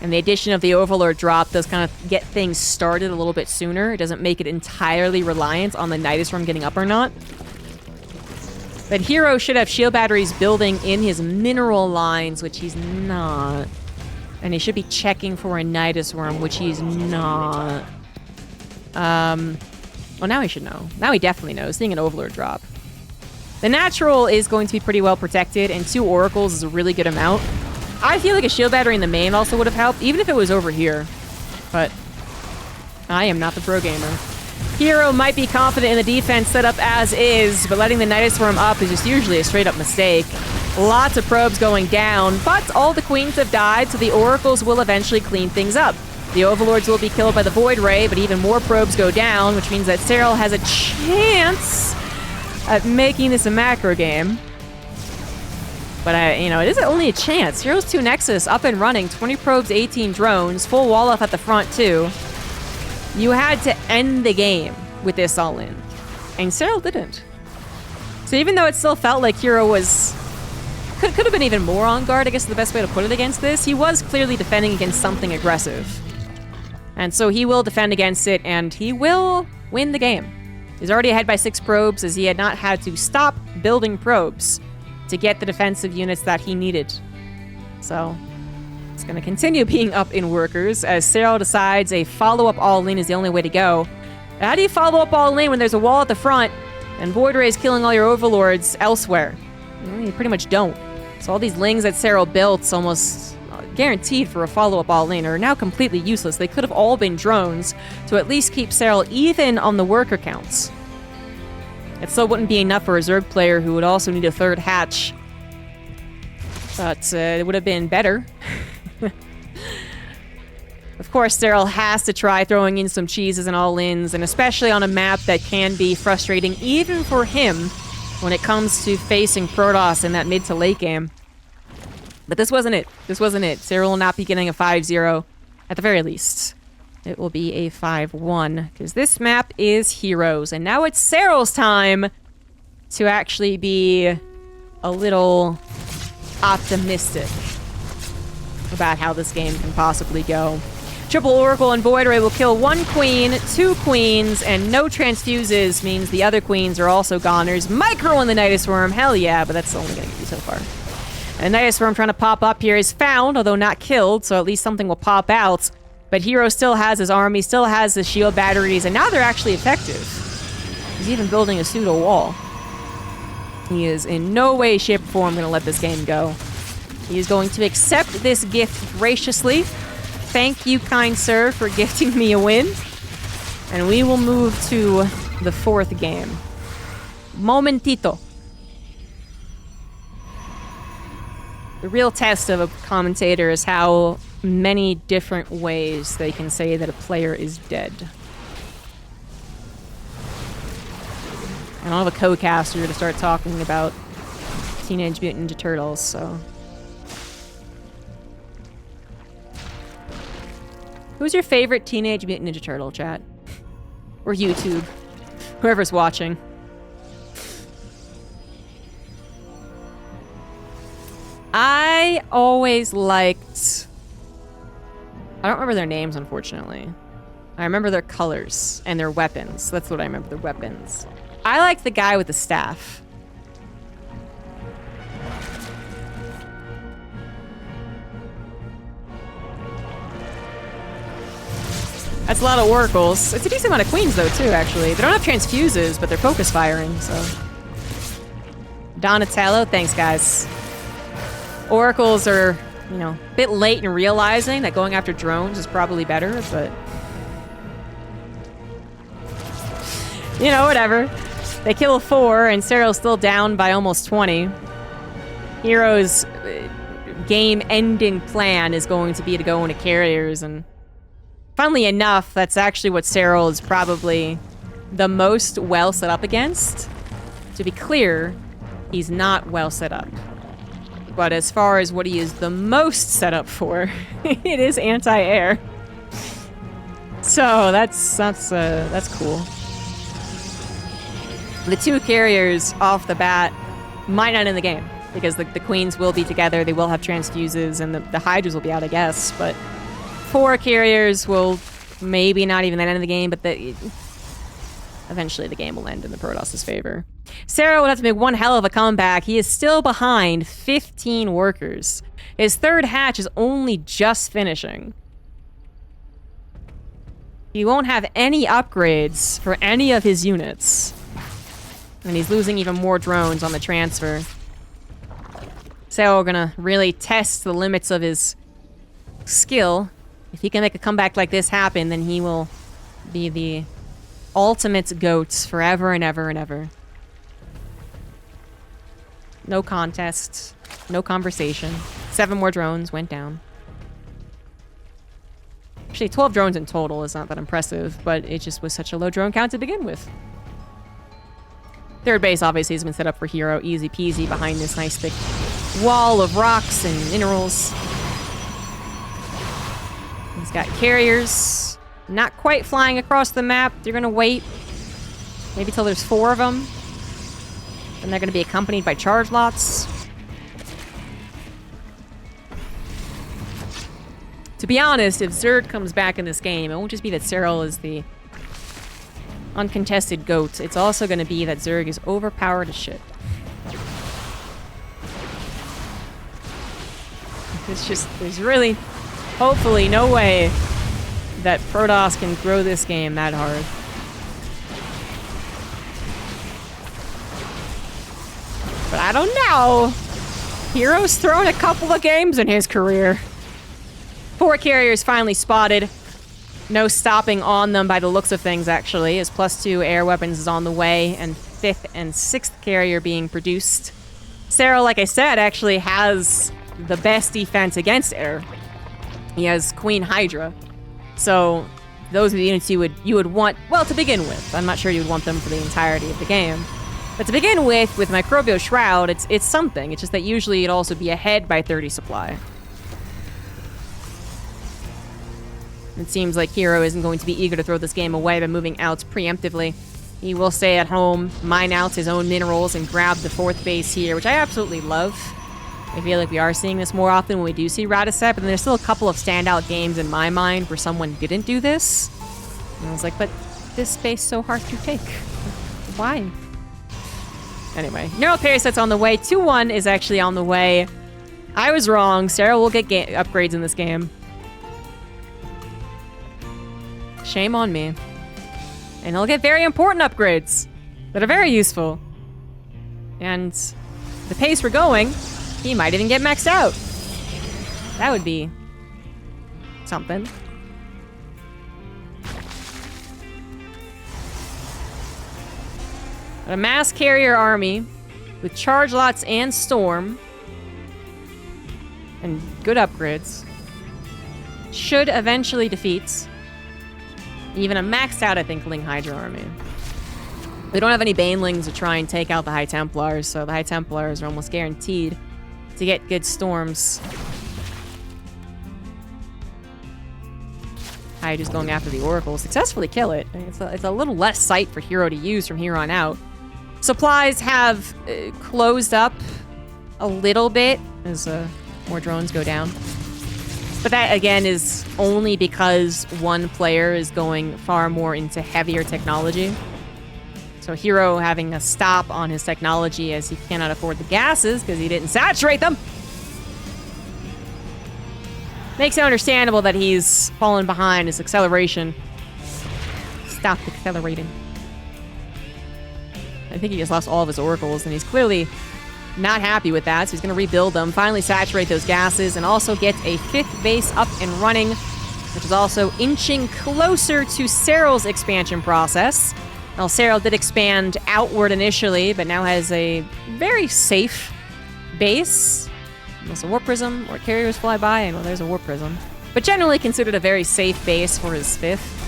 And the addition of the Overlord drop does kind of get things started a little bit sooner. It doesn't make it entirely reliant on the Nidus Swarm getting up or not. But herO should have shield batteries building in his mineral lines, which he's not. And he should be checking for a Nidus Worm, which he's not. Well, now he should know. Now he definitely knows, seeing an Overlord drop. The natural is going to be pretty well protected, and 2 oracles is a really good amount. I feel like a shield battery in the main also would have helped, even if it was over here. But I am not the pro gamer. herO might be confident in the defense setup as is, but letting the Nidus Swarm up is just usually a straight up mistake. Lots of probes going down, but all the queens have died, so the oracles will eventually clean things up. The overlords will be killed by the Void Ray, but even more probes go down, which means that Serral has a chance at making this a macro game. But, it is only a chance. hero's 2 Nexus up and running, 20 probes, 18 drones, full wall off at the front too. You had to end the game with this all in, and Serral didn't. So even though it still felt like herO was... Could have been even more on guard, I guess is the best way to put it against this, he was clearly defending against something aggressive. And so he will defend against it, and he will win the game. He's already ahead by 6 probes, as he had not had to stop building probes to get the defensive units that he needed. So it's going to continue being up in workers, as Serral decides a follow-up all-in is the only way to go. How do you follow up all-in when there's a wall at the front, and Void Ray is killing all your overlords elsewhere? You pretty much don't. So all these lings that Serral built, almost guaranteed for a follow-up all-in, are now completely useless. They could have all been drones to at least keep Serral even on the worker counts. It still wouldn't be enough for a Zerg player who would also need a 3rd hatch. But it would have been better. Of course, Serral has to try throwing in some cheeses and all-ins, and especially on a map that can be frustrating even for him when it comes to facing Protoss in that mid to late game. But this wasn't it. This wasn't it. Serral will not be getting a 5-0 at the very least. It will be a 5-1, because this map is hero's. And now it's Serral's time to actually be a little optimistic about how this game can possibly go. Triple Oracle and Void Ray will kill 1 queen, 2 queens, and no transfuses means the other queens are also goners. Micro on the Nidus Worm, hell yeah, but that's only gonna get you so far. And the Nidus Worm trying to pop up here is found, although not killed, so at least something will pop out. But herO still has his army, still has the shield batteries, and now they're actually effective. He's even building a pseudo wall. He is in no way, shape, or form going to let this game go. He is going to accept this gift graciously. Thank you, kind sir, for gifting me a win. And we will move to the 4th game. Momentito. The real test of a commentator is how many different ways they can say that a player is dead. I don't have a co-caster to start talking about Teenage Mutant Ninja Turtles, so... Who's your favorite Teenage Mutant Ninja Turtle, chat? Or YouTube? Whoever's watching. I always liked... I don't remember their names, unfortunately. I remember their colors and their weapons. That's what I remember, their weapons. I liked the guy with the staff. That's a lot of oracles. It's a decent amount of queens, though, too, actually. They don't have transfuses, but they're focus firing, so... Donatello, thanks, guys. Oracles are... a bit late in realizing that going after drones is probably better, but... whatever. They kill 4, and Serral's still down by almost 20. hero's game-ending plan is going to be to go into carriers, and... funnily enough, that's actually what Serral is probably the most well set up against. To be clear, he's not well set up. But as far as what he is the most set up for, it is anti-air. So that's cool. The 2 carriers off the bat might not end the game, because the queens will be together, they will have transfuses, and the hydras will be out, I guess, but 4 carriers will maybe not even end the game, but eventually the game will end in the Protoss' favor. Serral would have to make one hell of a comeback. He is still behind 15 workers. His 3rd hatch is only just finishing. He won't have any upgrades for any of his units. And he's losing even more drones on the transfer. So we're gonna really test the limits of his skill. If he can make a comeback like this happen, then he will be the ultimate GOAT forever and ever and ever. No contest. No conversation. 7 more drones went down. Actually, 12 drones in total is not that impressive, but it just was such a low drone count to begin with. 3rd base obviously has been set up for herO. Easy peasy behind this nice thick wall of rocks and minerals. He's got carriers. Not quite flying across the map. They're gonna wait. Maybe till there's 4 of them. Then they're gonna be accompanied by charge lots. To be honest, if Zerg comes back in this game, it won't just be that Serral is the uncontested GOAT. It's also going to be that Zerg is overpowered as shit. It's just, there's really, hopefully, no way that Protoss can grow this game that hard. But I don't know. herO's thrown a couple of games in his career. 4 carriers finally spotted. No stopping on them by the looks of things, actually, as +2 air weapons is on the way, and 5th and 6th carrier being produced. Serral, like I said, actually has the best defense against air. He has Queen Hydra. So those are the units you would want, well, to begin with. I'm not sure you would want them for the entirety of the game. But to begin with Microbial Shroud, it's something. It's just that usually it'd also be ahead by 30 supply. It seems like herO isn't going to be eager to throw this game away by moving out preemptively. He will stay at home, mine out his own minerals, and grab the 4th base here, which I absolutely love. I feel like we are seeing this more often when we do see Radicet, but then there's still a couple of standout games in my mind where someone didn't do this. And I was like, but this space so hard to take. Why? Anyway, neural parasite's on the way. 2-1 is actually on the way. I was wrong. Serral will get upgrades in this game. Shame on me. And he'll get very important upgrades that are very useful. And the pace we're going, he might even get maxed out. That would be something. A mass carrier army with charge lots and storm and good upgrades should eventually defeat even a maxed out, I think, Ling Hydra army. They don't have any Banelings to try and take out the High Templars, so the High Templars are almost guaranteed to get good storms. Hydra's going after the Oracle. Successfully kill it. It's a little less sight for herO to use from here on out. Supplies have closed up a little bit as more drones go down. But that, again, is only because one player is going far more into heavier technology. So herO having a stop on his technology as he cannot afford the gases because he didn't saturate them. Makes it understandable that he's fallen behind his acceleration. Stop accelerating. I think he just lost all of his oracles, and he's clearly not happy with that, so he's going to rebuild them, finally saturate those gases, and also get a 5th base up and running, which is also inching closer to Serral's expansion process. Well, Serral did expand outward initially, but now has a very safe base. There's a warp prism, or carriers fly by, and well, there's a warp prism. But generally considered a very safe base for his 5th.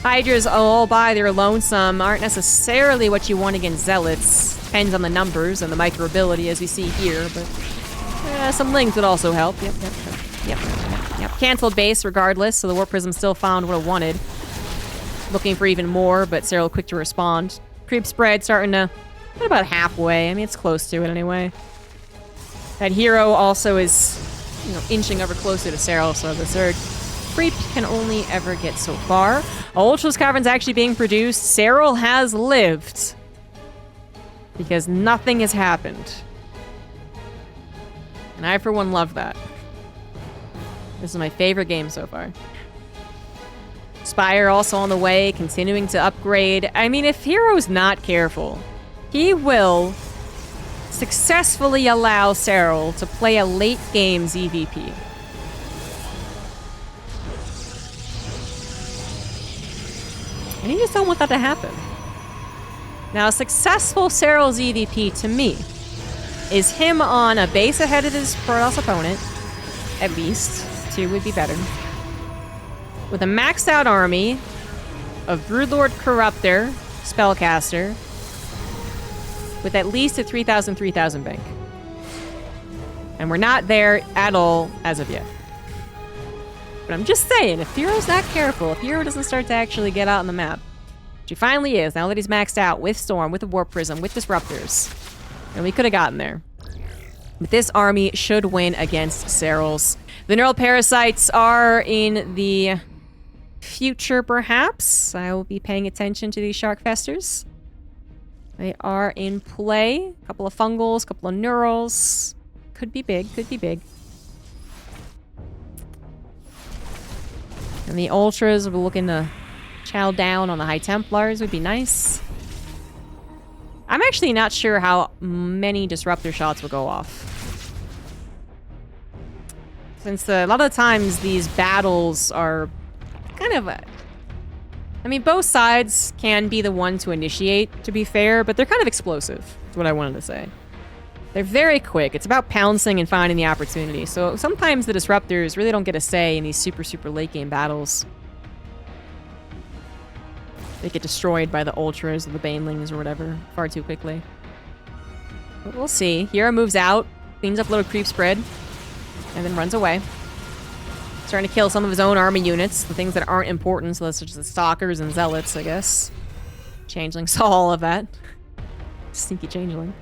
Hydras all by their lonesome aren't necessarily what you want against Zealots. Depends on the numbers and the microability, as we see here, but some Lings would also help. Yep. Canceled base regardless, so the Warp Prism still found what it wanted. Looking for even more, but Serral quick to respond. Creep spread starting to get about halfway. I mean, it's close to it anyway. That herO also is, inching ever closer to Serral, so the Zerg Creep can only ever get so far. Ultra's Cavern's actually being produced. Serral has lived. Because nothing has happened. And I, for one, love that. This is my favorite game so far. Spire also on the way, continuing to upgrade. I mean, if herO's not careful, he will successfully allow Serral to play a late-game ZVP. And you just don't want that to happen. Now, a successful Serral ZVP, to me, is him on a base ahead of his Protoss opponent. At least. 2 would be better. With a maxed out army of Broodlord Corruptor, Spellcaster, with at least a 3,000 bank. And we're not there at all as of yet. But I'm just saying, if herO's not careful, if herO doesn't start to actually get out on the map, which he finally is, now that he's maxed out with Storm, with the Warp Prism, with Disruptors, and we could have gotten there. But this army should win against Serral's. The Neural Parasites are in the future, perhaps. I will be paying attention to these Shark Festers. They are in play. A couple of Fungals, a couple of Neurals. Could be big, could be big. And the Ultras, we're looking to chow down on the High Templars. Would be nice. I'm actually not sure how many Disruptor shots will go off. Since a lot of the times these battles are kind of... I mean, both sides can be the one to initiate, to be fair, but they're kind of explosive, is what I wanted to say. They're very quick. It's about pouncing and finding the opportunity. So sometimes the Disruptors really don't get a say in these super, super late-game battles. They get destroyed by the Ultras or the Banelings or whatever far too quickly. But we'll see. herO moves out, cleans up a little creep spread, and then runs away. Starting to kill some of his own army units, the things that aren't important, so that's just the Stalkers and Zealots, I guess. Changeling saw all of that. Sneaky Changeling.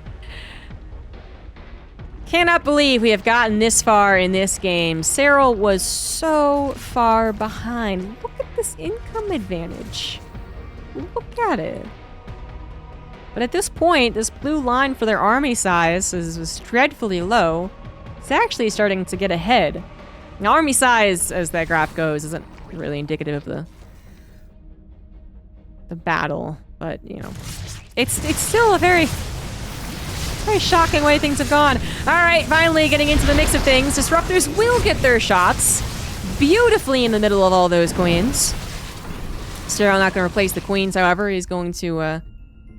Cannot believe we have gotten this far in this game. Serral was so far behind. Look at this income advantage. Look at it. But at this point, this blue line for their army size was dreadfully low. It's actually starting to get ahead. Now, army size, as that graph goes, isn't really indicative of the battle, but, you know, it's still a very shocking way things have gone. All right, finally getting into the mix of things. Disruptors will get their shots beautifully in the middle of all those queens. Serral not going to replace the queens, however. He's going to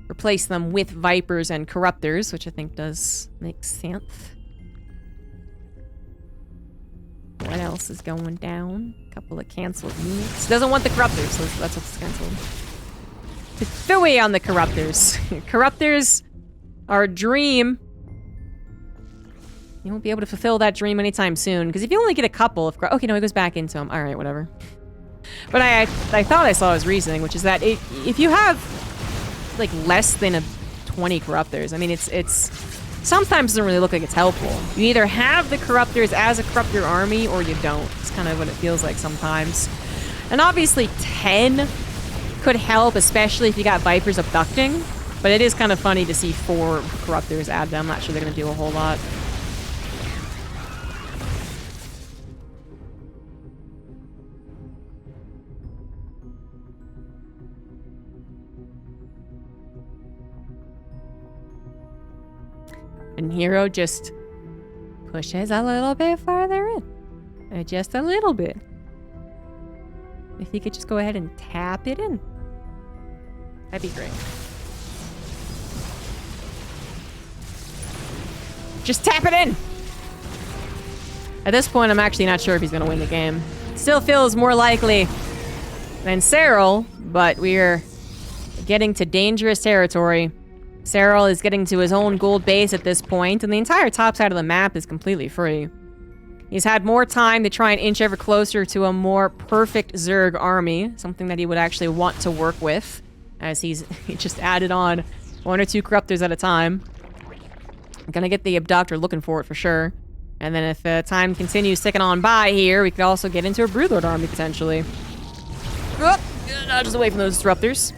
replace them with Vipers and Corruptors, which I think does make sense. What else is going down? A couple of canceled units. Doesn't want the Corruptors, so that's what's canceled. Tefui on the Corruptors. Corruptors are a dream. You won't be able to fulfill that dream anytime soon, because if you only get a couple of... Okay, no, he goes back into them. All right, whatever. But I thought I saw his reasoning, which is that if you have, like, less than 20 Corruptors, I mean, it's sometimes doesn't really look like it's helpful. You either have the Corruptors as a Corruptor army, or you don't. It's kind of what it feels like sometimes. And obviously 10 could help, especially if you got Vipers abducting. But it is kind of funny to see 4 Corruptors added. I'm not sure they're going to do a whole lot. And herO just pushes a little bit farther in. Just a little bit. If he could just go ahead and tap it in, that'd be great. Just tap it in! At this point, I'm actually not sure if he's going to win the game. Still feels more likely than Serral, but we're getting to dangerous territory. Serral is getting to his own gold base at this point, and the entire top side of the map is completely free. He's had more time to try and inch ever closer to a more perfect Zerg army, something that he would actually want to work with, as he just added on 1 or 2 Corruptors at a time. Gonna get the Abductor, looking for it for sure. And then if time continues ticking on by here, we could also get into a Broodlord army, potentially. Oh, just away from those disruptors.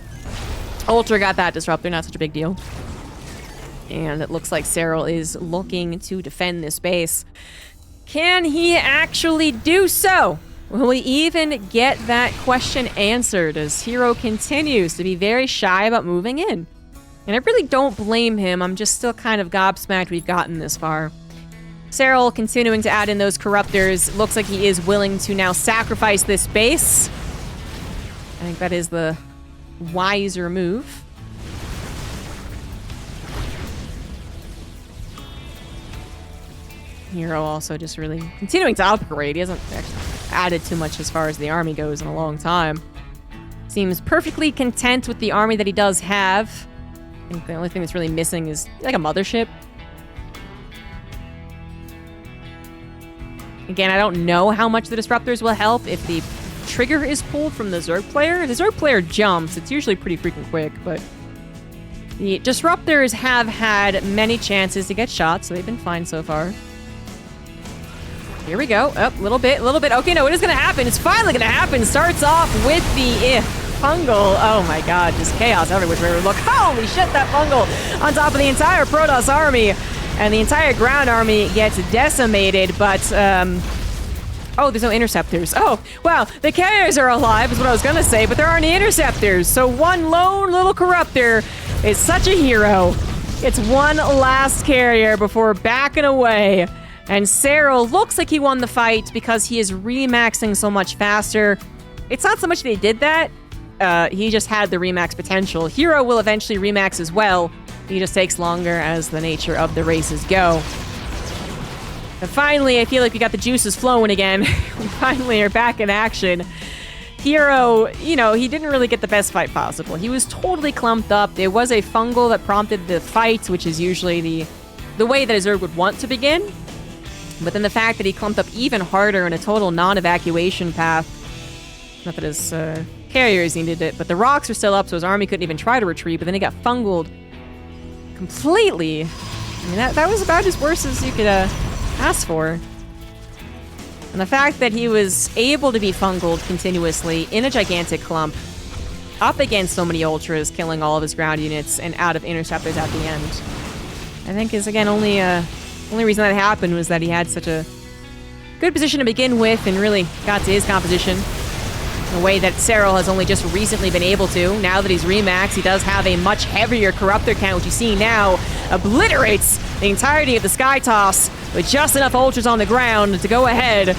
Ultra got that disruptor, not such a big deal. And it looks like Serral is looking to defend this base. Can he actually do so? Will we even get that question answered as herO continues to be very shy about moving in? And I really don't blame him. I'm just still kind of gobsmacked we've gotten this far. Serral continuing to add in those corruptors. Looks like he is willing to now sacrifice this base. I think that is the wiser move. herO also just really continuing to upgrade. He hasn't actually added too much as far as the army goes in a long time. Seems perfectly content with the army that he does have. I think the only thing that's really missing is like a mothership. Again, I don't know how much the disruptors will help if the trigger is pulled from the Zerg player. If the Zerg player jumps, it's usually pretty freaking quick, but the disruptors have had many chances to get shot, so they've been fine so far. Here we go. Up, little bit. Okay, no, it is gonna happen. It's finally gonna happen. Starts off with the fungal. Oh my god, just chaos everywhere which way we look. Holy shit, that fungal on top of the entire Protoss army. And the entire ground army gets decimated, but, oh, there's no interceptors. Oh, well, the carriers are alive is what I was gonna say, but there aren't any interceptors. So one lone little corruptor is such a hero. It's one last carrier before backing away. And Serral looks like he won the fight because he is remaxing so much faster. It's not so much that he did that. He just had the remax potential. herO will eventually remax as well. He just takes longer as the nature of the races go. And finally, I feel like we got the juices flowing again. We finally are back in action. herO, you know, he didn't really get the best fight possible. He was totally clumped up. There was a fungal that prompted the fight, which is usually the way that a Zerg would want to begin. But then the fact that he clumped up even harder in a total non-evacuation path. Not that his carriers needed it, but the rocks were still up, so his army couldn't even try to retreat, but then he got fungaled completely. I mean, that was about as worse as you could ask for. And the fact that he was able to be fungaled continuously in a gigantic clump, up against so many ultras, killing all of his ground units, and out of interceptors at the end, I think is, again, only reason that happened was that he had such a good position to begin with and really got to his composition in a way that Serral has only just recently been able to. Now that he's remaxed, he does have a much heavier corruptor count, which you see now obliterates the entirety of the Sky Toss with just enough ultras on the ground to go ahead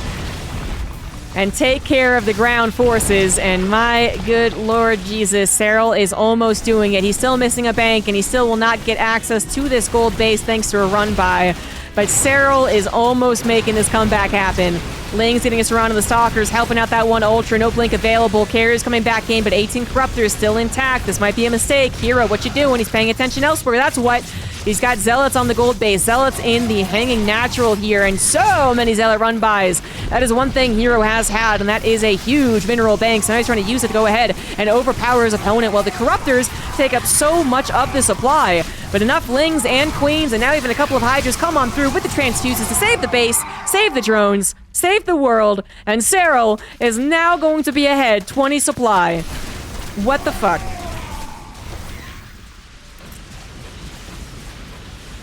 and take care of the ground forces. And my good Lord Jesus, Serral is almost doing it. He's still missing a bank, and he still will not get access to this gold base thanks to a run-by. But Serral is almost making this comeback happen. Ling's getting us around to the Stalkers, helping out that one Ultra. No blink available. Carriers coming back in, but 18 Corruptors still intact. This might be a mistake. herO, what you doing? He's paying attention elsewhere. That's what. He's got Zealots on the gold base. Zealots in the hanging natural here, and so many Zealot run-bys. That is one thing herO has had, and that is a huge mineral bank. So now he's trying to use it to go ahead and overpower his opponent, while the Corruptors take up so much of the supply. But enough Lings and Queens, and now even a couple of Hydras come on through with the transfuses to save the base, save the drones, save the world, and Serral is now going to be ahead 20 supply. What the fuck?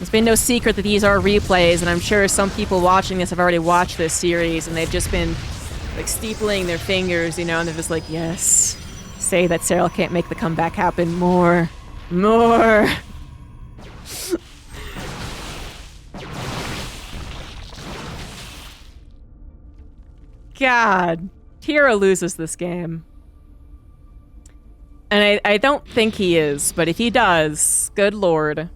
It's been no secret that these are replays, and I'm sure some people watching this have already watched this series, and they've just been, like, steepling their fingers, you know, and they're just like, yes, say that Serral can't make the comeback happen more. More! God. herO loses this game. And I don't think he is, but if he does, good lord.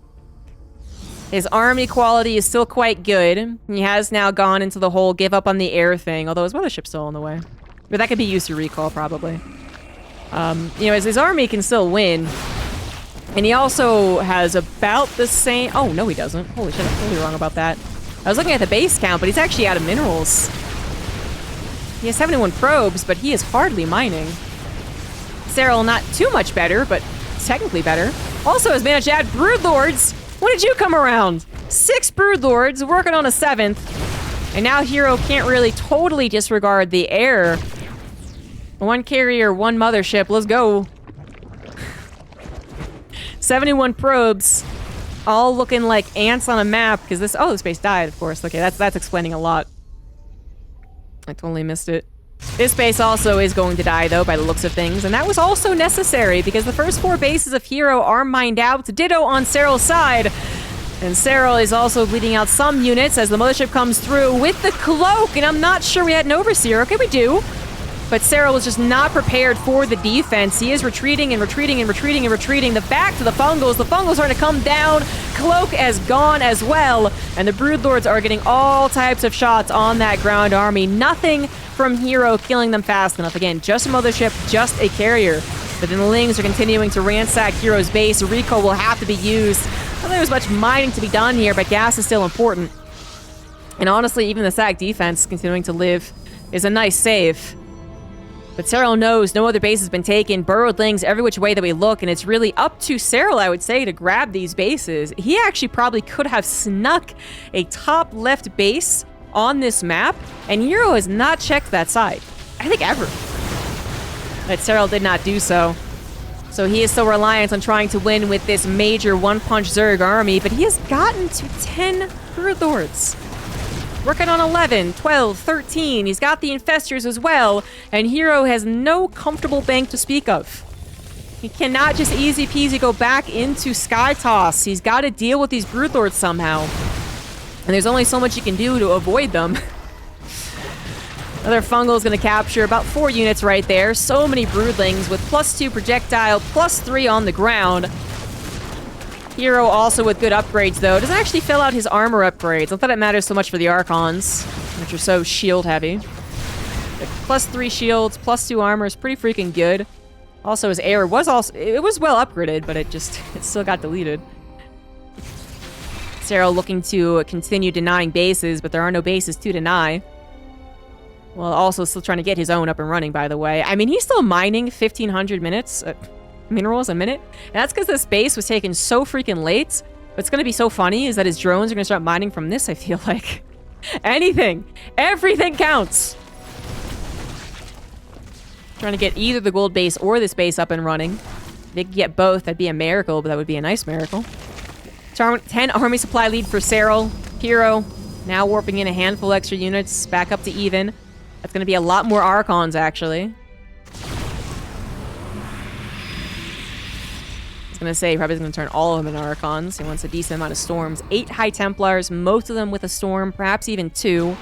His army quality is still quite good. He has now gone into the whole give up on the air thing, although his mothership's still on the way. But that could be used to recall, probably. You know, his army can still win. And he also has about the same... Oh, no, he doesn't. Holy shit, I'm totally wrong about that. I was looking at the base count, but he's actually out of minerals. He has 71 probes, but he is hardly mining. Serral, not too much better, but technically better. Also has managed to add Broodlords. When did you come around? 6 Broodlords, working on a 7th. And now herO can't really totally disregard the air. One carrier, one mothership. Let's go. 71 probes. All looking like ants on a map. Because this... Oh, this base died, of course. Okay, that's explaining a lot. I totally missed it. This base also is going to die, though, by the looks of things. And that was also necessary, because the first 4 bases of herO are mined out. Ditto on Serral's side. And Serral is also bleeding out some units as the mothership comes through with the cloak. And I'm not sure we had an overseer. Okay, we do. But Serral was just not prepared for the defense. He is retreating and retreating and retreating and retreating. The back to the Fungals. The Fungals are going to come down. Cloak has gone as well. And the Broodlords are getting all types of shots on that ground army. Nothing from herO killing them fast enough. Again, just a mothership, just a carrier. But then the Lings are continuing to ransack herO's base. Rico will have to be used. I don't think there's much mining to be done here, but gas is still important. And honestly, even the SAC defense continuing to live is a nice save. But Serral knows no other base has been taken. Burrowed Lings every which way that we look, and it's really up to Serral, I would say, to grab these bases. He actually probably could have snuck a top left base on this map, and herO has not checked that side. I think ever. But Serral did not do so. So he is still reliant on trying to win with this major one-punch Zerg army, but he has gotten to 10 Broodlords. Working on 11, 12, 13. He's got the Infestors as well, and herO has no comfortable bank to speak of. He cannot just easy peasy go back into Sky Toss. He's got to deal with these Broodlords somehow. And there's only so much you can do to avoid them. Another Fungal is going to capture about 4 units right there. So many Broodlings with +2 projectile, +3 on the ground. herO also with good upgrades, though. Doesn't actually fill out his armor upgrades. Not that it matters so much for the Archons, which are so shield-heavy. +3 shields, +2 armor is pretty freaking good. Also, his air was well upgraded, but it still got deleted. Serral looking to continue denying bases, but there are no bases to deny. Well, also still trying to get his own up and running, by the way. I mean, he's still mining 1,500 minutes, minerals a minute. And that's because this base was taken so freaking late. What's going to be so funny is that his drones are going to start mining from this, I feel like. Anything. Everything counts. Trying to get either the gold base or this base up and running. If they could get both, that'd be a miracle, but that would be a nice miracle. 10 army supply lead for Serral. herO now warping in a handful extra units back up to even. That's going to be a lot more Archons, actually. I was going to say, probably going to turn all of them into Archons. He wants a decent amount of Storms. 8 High Templars, most of them with a Storm, perhaps even 2.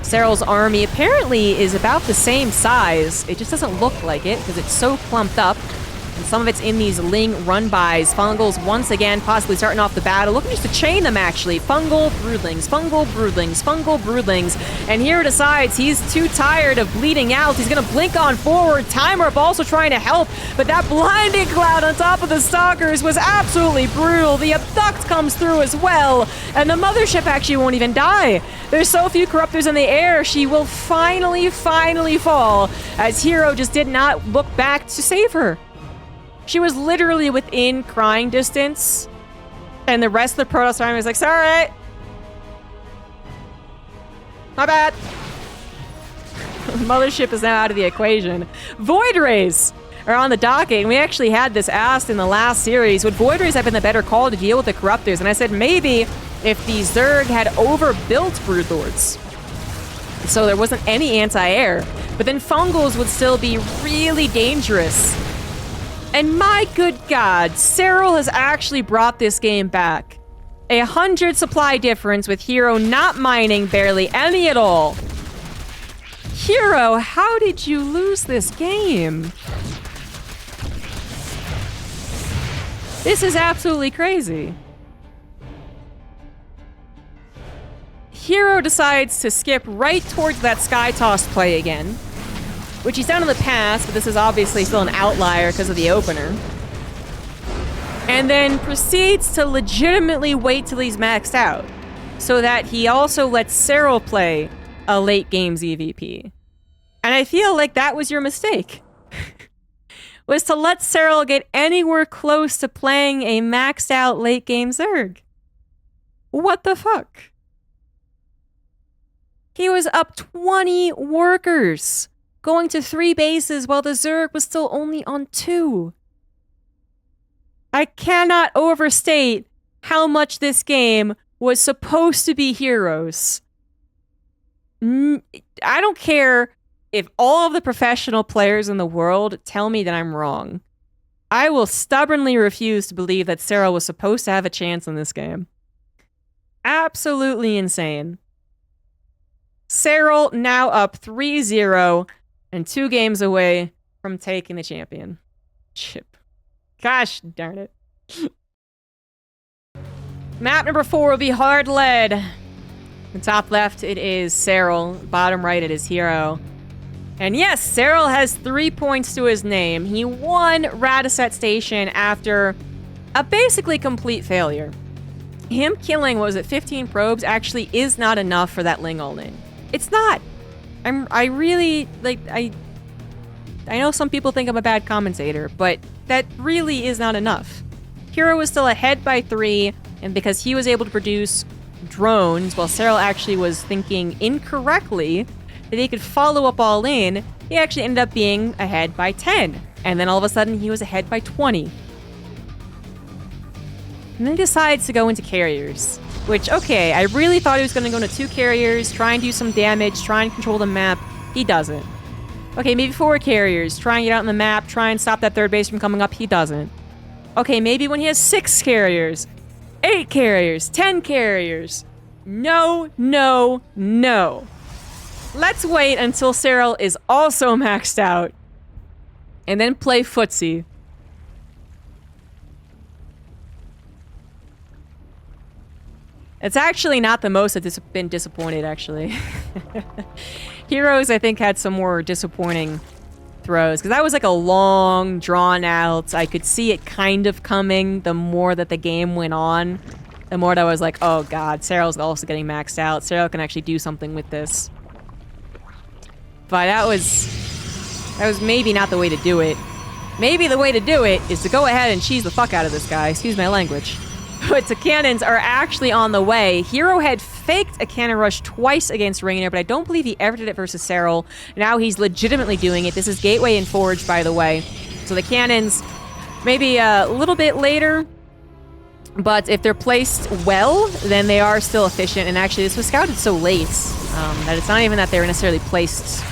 Serral's army apparently is about the same size. It just doesn't look like it, because it's so clumped up. And some of it's in these Ling run-bys. Fungals, once again, possibly starting off the battle. Looking just to chain them, actually. Fungal Broodlings, Fungal Broodlings, Fungal Broodlings. And herO decides he's too tired of bleeding out. He's going to blink on forward. Time Warp also trying to help. But that blinding cloud on top of the Stalkers was absolutely brutal. The Abduct comes through as well. And the Mothership actually won't even die. There's so few Corruptors in the air. She will finally fall. As herO just did not look back to save her. She was literally within crying distance, and the rest of the Protoss army was like, sorry, my bad. Mothership is now out of the equation. Void Rays are on the docket, and we actually had this asked in the last series. Would Void Rays have been the better call to deal with the Corruptors? And I said maybe if the Zerg had overbuilt Broodlords, so there wasn't any anti-air, but then Fungals would still be really dangerous. And my good God, Serral has actually brought this game back. 100 supply difference with herO not mining barely any at all. herO, how did you lose this game? This is absolutely crazy. herO decides to skip right towards that Sky Toss play again, which he's done in the past, but this is obviously still an outlier because of the opener. And then proceeds to legitimately wait till he's maxed out, so that he also lets Serral play a late games EVP. And I feel like that was your mistake. Was to let Serral get anywhere close to playing a maxed out late game Zerg. What the fuck? He was up 20 workers, going to 3 bases while the Zerg was still only on 2. I cannot overstate how much this game was supposed to be heroes. I don't care if all of the professional players in the world tell me that I'm wrong. I will stubbornly refuse to believe that Serral was supposed to have a chance in this game. Absolutely insane. Serral now up 3-0 and 2 games away from taking the championship. Gosh darn it. Map number 4 will be Hard Lead. In top left, it is Serral. Bottom right, it is herO. And yes, Serral has 3 points to his name. He won Radisset Station after a basically complete failure. Him killing, what was it, 15 probes actually is not enough for that Ling all-in. It's not. I really, like, I know some people think I'm a bad commentator, but that really is not enough. herO was still ahead by 3, and because he was able to produce drones, while Serral actually was thinking incorrectly that he could follow up all in, he actually ended up being ahead by 10. And then all of a sudden, he was ahead by 20. And then he decides to go into carriers. Which, okay, I really thought he was going to go into 2 carriers, try and do some damage, try and control the map. He doesn't. Okay, maybe 4 carriers, try and get out on the map, try and stop that 3rd base from coming up. He doesn't. Okay, maybe when he has 6 carriers, 8 carriers, 10 carriers. No, no, no. Let's wait until Serral is also maxed out. And then play footsie. It's actually not the most that's been disappointed, actually. herO's, I think, had some more disappointing throws. Because that was like a long, drawn out. I could see it kind of coming the more that the game went on. The more that I was like, oh god, Serral's also getting maxed out. Serral can actually do something with this. But that was maybe not the way to do it. Maybe the way to do it is to go ahead and cheese the fuck out of this guy. Excuse my language. But the cannons are actually on the way. herO had faked a cannon rush twice against Rainier, but I don't believe he ever did it versus Serral. Now he's legitimately doing it. This is Gateway and Forge, by the way. So the cannons, maybe a little bit later, but if they're placed well, then they are still efficient. And actually, this was scouted so late that it's not even that they were necessarily placed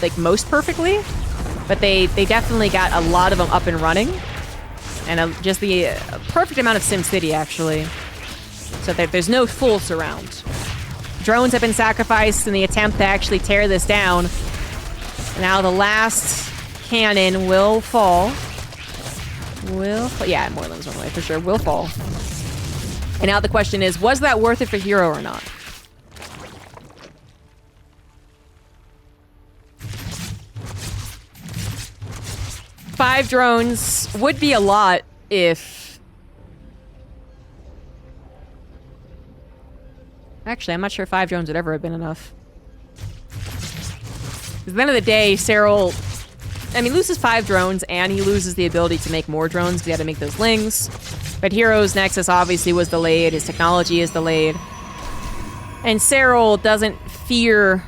like most perfectly, but they definitely got a lot of them up and running. And just the perfect amount of SimCity, actually. So that there's no full surround. Drones have been sacrificed in the attempt to actually tear this down. Now the last cannon will fall. Yeah, Moreland's one way, for sure. Will fall. And now the question is, was that worth it for herO or not? Five drones would be a lot if... Actually, I'm not sure 5 drones would ever have been enough. At the end of the day, Serral... I mean, loses 5 drones, and he loses the ability to make more drones because he had to make those lings. But herO's Nexus obviously was delayed. His technology is delayed. And Serral doesn't fear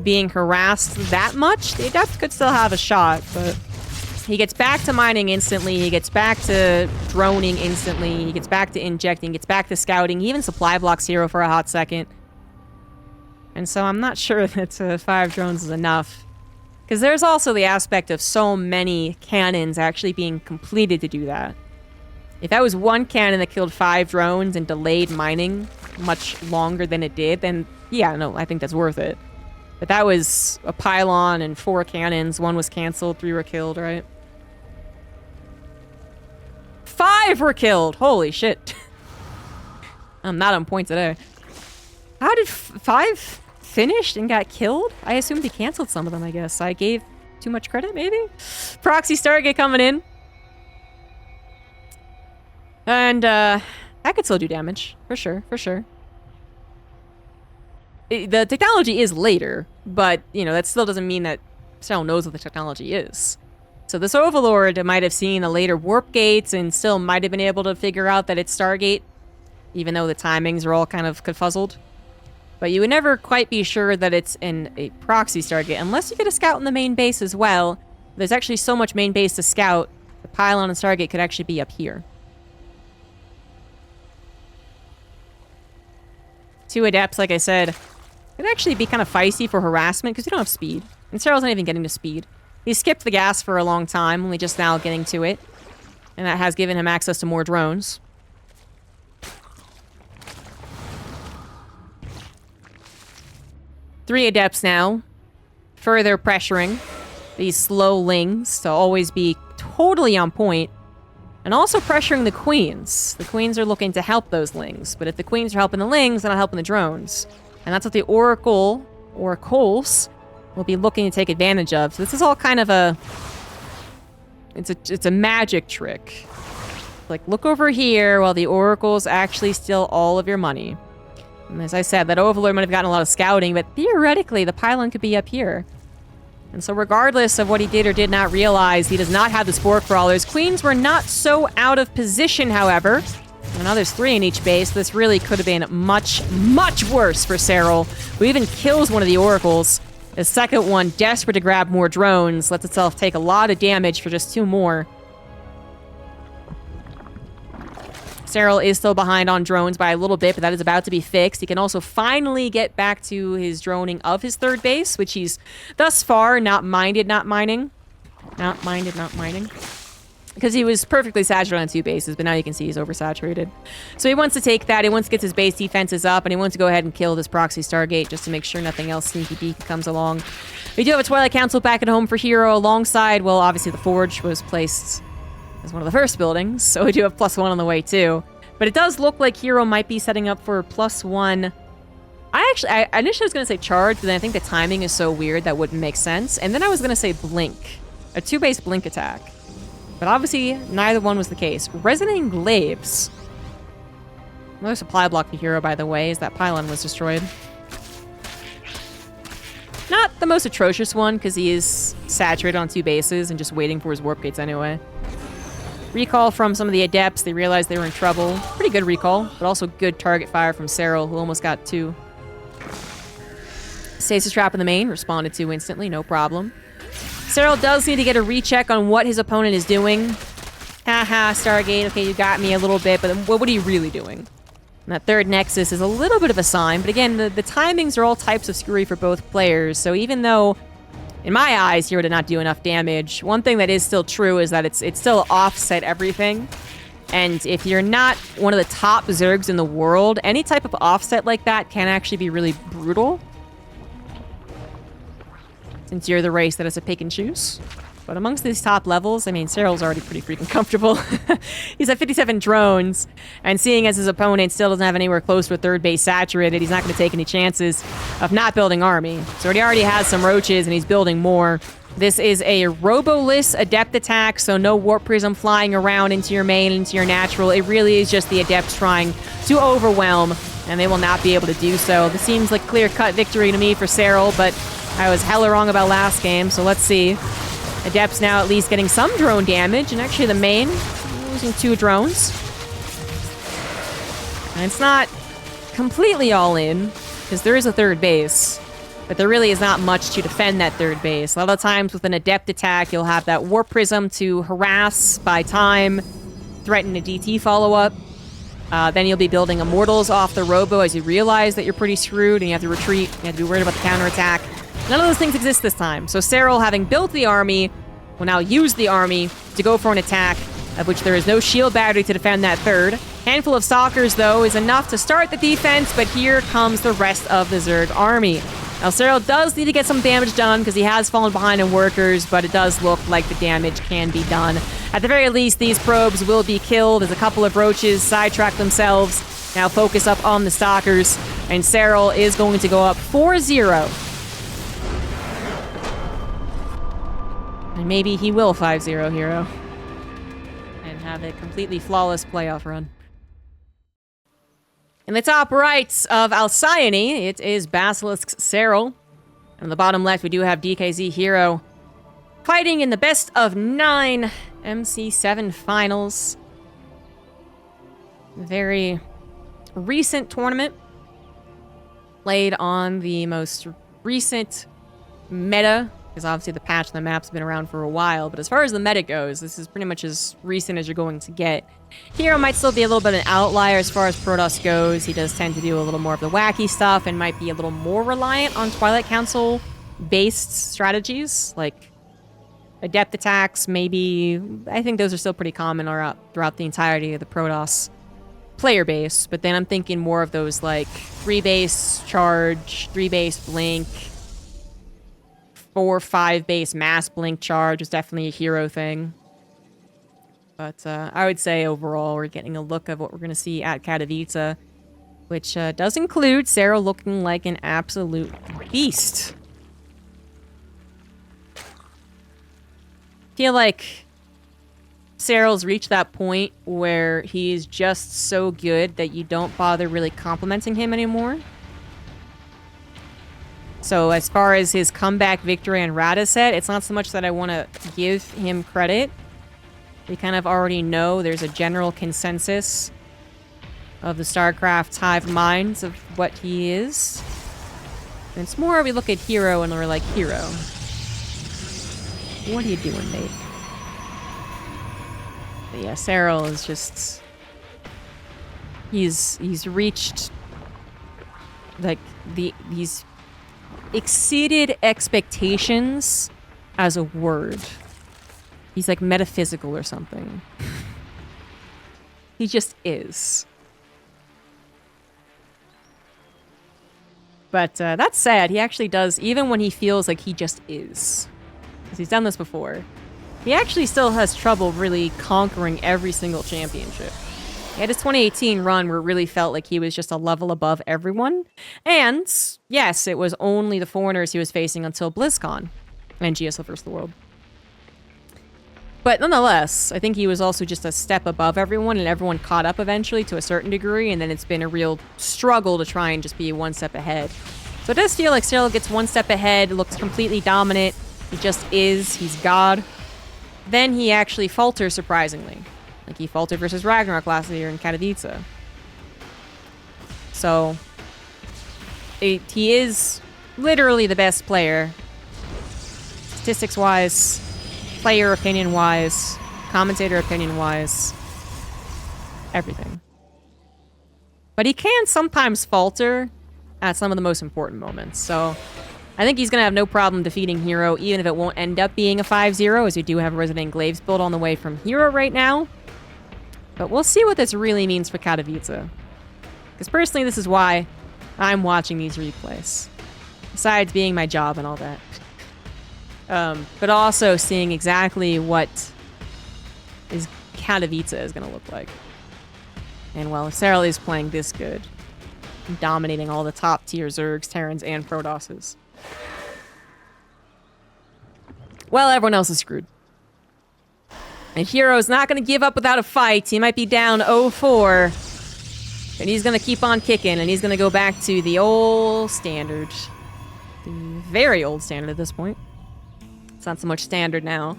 being harassed that much. They definitely could still have a shot, but... He gets back to mining instantly, he gets back to droning instantly, he gets back to injecting, gets back to scouting, he even supply blocks herO for a hot second. And so I'm not sure that 5 drones is enough. Because there's also the aspect of so many cannons actually being completed to do that. If that was 1 cannon that killed 5 drones and delayed mining much longer than it did, then yeah, no, I think that's worth it. But that was a pylon and 4 cannons, 1 was canceled, 3 were killed, right? 5 were killed! Holy shit. I'm not on point today. How did 5 finished and got killed? I assumed he canceled some of them, I guess. I gave too much credit, maybe? Proxy Stargate coming in. And, that could still do damage. For sure, for sure. The technology is later, but, you know, that still doesn't mean that Serral knows what the technology is. So this Overlord might have seen the later warp gates and still might have been able to figure out that it's Stargate, even though the timings are all kind of confuzzled. But you would never quite be sure that it's in a proxy Stargate, unless you get a scout in the main base as well. There's actually so much main base to scout, the pylon and Stargate could actually be up here. 2 adepts, like I said, could actually be kind of feisty for harassment, because you don't have speed. And Serral's not even getting to speed. He skipped the gas for a long time, only just now getting to it. And that has given him access to more drones. Three adepts now, further pressuring these slow lings to always be totally on point, and also pressuring the queens. The queens are looking to help those lings, but if the queens are helping the lings, they're not helping the drones. And that's what the oracles will be looking to take advantage of. So this is all kind of a... It's a magic trick. Like, look over here while the oracles actually steal all of your money. And as I said, that Overlord might have gotten a lot of scouting, but theoretically, the pylon could be up here. And so regardless of what he did or did not realize, he does not have the Spore Crawlers. Queens were not so out of position, however. And now there's 3 in each base. This really could have been much, much worse for Serral, who even kills one of the oracles. The second one, desperate to grab more drones, lets itself take a lot of damage for just 2 more. Serral is still behind on drones by a little bit, but that is about to be fixed. He can also finally get back to his droning of his 3rd base, which he's thus far not minded not mining. Not mining. Because he was perfectly saturated on 2 bases, but now you can see he's oversaturated. So he wants to take that, he wants to get his base defenses up, and he wants to go ahead and kill this proxy Stargate just to make sure nothing else sneaky deaky comes along. We do have a Twilight Council back at home for herO alongside, well, obviously the Forge was placed as one of the first buildings, so we do have +1 on the way too. But it does look like herO might be setting up for +1. I initially was going to say charge, but then I think the timing is so weird that wouldn't make sense. And then I was going to say blink. A 2-base blink attack. But obviously, neither one was the case. Resonating Glaives. Another supply block for herO, by the way, as that pylon was destroyed. Not the most atrocious one, because he is saturated on 2 bases and just waiting for his warp gates anyway. Recall from some of the adepts. They realized they were in trouble. Pretty good recall, but also good target fire from Serral, who almost got 2. Stasis trap in the main, responded to instantly, no problem. Serral does need to get a recheck on what his opponent is doing. Haha, Stargate, okay, you got me a little bit, but what are you really doing? And that 3rd Nexus is a little bit of a sign, but again, the timings are all types of screwy for both players, so even though, in my eyes, herO did not do enough damage, one thing that is still true is that it's still offset everything. And if you're not one of the top Zergs in the world, any type of offset like that can actually be really brutal. Since you're the race that has to pick and choose. But amongst these top levels, I mean, Serral's already pretty freaking comfortable. He's at 57 drones, and seeing as his opponent still doesn't have anywhere close to a 3rd base saturated, he's not going to take any chances of not building army. So he already has some roaches, and he's building more. This is a robo-less adept attack, so no warp prism flying around into your main, into your natural. It really is just the adepts trying to overwhelm, and they will not be able to do so. This seems like clear-cut victory to me for Serral, but I was hella wrong about last game, so let's see. Adepts now at least getting some drone damage, and actually the main losing 2 drones. And it's not completely all in, because there is a 3rd base, but there really is not much to defend that 3rd base. A lot of times with an adept attack, you'll have that warp prism to harass by time, threaten a DT follow-up. Then you'll be building immortals off the robo as you realize that you're pretty screwed and you have to retreat. You have to be worried about the counterattack. None of those things exist this time. So Serral, having built the army, will now use the army to go for an attack, of which there is no shield battery to defend that 3rd. Handful of stalkers, though, is enough to start the defense, but here comes the rest of the Zerg army. Now, Serral does need to get some damage done because he has fallen behind in workers, but it does look like the damage can be done. At the very least, these probes will be killed as a couple of roaches sidetrack themselves. Now focus up on the stalkers, and Serral is going to go up 4-0. And maybe he will 5-0 herO and have a completely flawless playoff run. In the top right of Alcyone, it is Basilisk's Serral. And on the bottom left, we do have DKZ herO fighting in the best of 9 MC7 finals. Very recent tournament. played on the most recent meta, because obviously the patch and the map's been around for a while, but as far as the meta goes, this is pretty much as recent as you're going to get. herO might still be a little bit of an outlier as far as Protoss goes. He does tend to do a little more of the wacky stuff and might be a little more reliant on Twilight Council-based strategies, like Adept attacks, maybe. I think those are still pretty common throughout the entirety of the Protoss player base, but then I'm thinking more of those, like, 3-base charge, 3-base blink, 4-5 base mass blink charge is definitely a herO thing. But I would say overall we're getting a look of what we're going to see at Katowice, which does include Serral looking like an absolute beast. I feel like Serral's reached that point where he's just so good that you don't bother really complimenting him anymore. So as far as his comeback victory on Radicet, it's not so much that I want to give him credit. We kind of already know there's a general consensus of the StarCraft hive minds of what he is. And it's more we look at herO and we're like, herO, what are you doing, mate? But yeah, Serral is just... He's reached... like, these... exceeded expectations as a word. He's like metaphysical or something. He just is. But that said, he actually does, even when he feels like he just is, because he's done this before, he actually still has trouble really conquering every single championship. He had his 2018 run where it really felt like he was just a level above everyone. And, yes, it was only the foreigners he was facing until BlizzCon and GSL vs. the World. But nonetheless, I think he was also just a step above everyone, and everyone caught up eventually to a certain degree, and then it's been a real struggle to try and just be one step ahead. So it does feel like Serral gets one step ahead, looks completely dominant, he just is, he's God. Then he actually falters surprisingly. Like, he faltered versus Ragnarok last year in Katowice. So, he is literally the best player. Statistics-wise, player opinion-wise, commentator opinion-wise, everything. But he can sometimes falter at some of the most important moments. So, I think he's going to have no problem defeating herO, even if it won't end up being a 5-0, as we do have a Resident Glaives build on the way from herO right now. But we'll see what this really means for Katowice. Because personally, this is why I'm watching these replays. Besides being my job and all that. But also seeing exactly what Katowice is going to look like. And well, if Serral is playing this good, dominating all the top tier Zergs, Terrans, and Protosses, well, everyone else is screwed. And herO's not going to give up without a fight. He might be down 0-4. And he's going to keep on kicking. And he's going to go back to the old standard. The very old standard at this point. It's not so much standard now.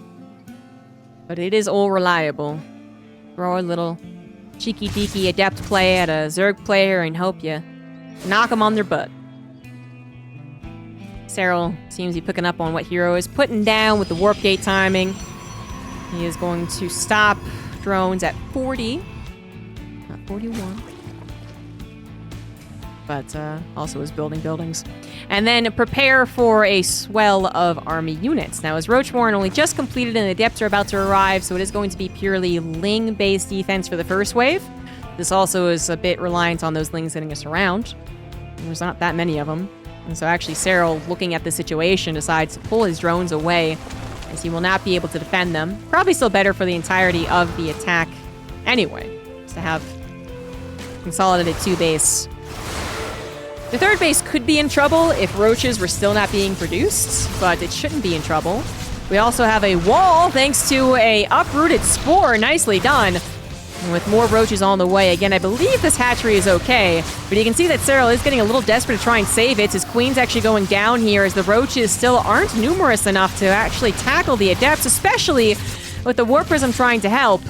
But it is all reliable. Throw a little cheeky-deaky adept play at a Zerg player and hope you knock them on their butt. Serral seems to be picking up on what herO is putting down with the warp gate timing. He is going to stop drones at 40, not 41, but also is building buildings. And then prepare for a swell of army units. Now, as Roachborn only just completed and the Adepts are about to arrive, so it is going to be purely Ling-based defense for the first wave. This also is a bit reliant on those Lings hitting us around. There's not that many of them. And so actually Serral, looking at the situation, decides to pull his drones away, as he will not be able to defend them. Probably still better for the entirety of the attack anyway, just to have consolidated 2 base. The 3rd base could be in trouble if roaches were still not being produced, but it shouldn't be in trouble. We also have a wall thanks to a uprooted spore. Nicely done. And with more roaches on the way. Again, I believe this hatchery is okay, but you can see that Serral is getting a little desperate to try and save it. His queen's actually going down here as the roaches still aren't numerous enough to actually tackle the adepts, especially with the Warp Prism trying to help.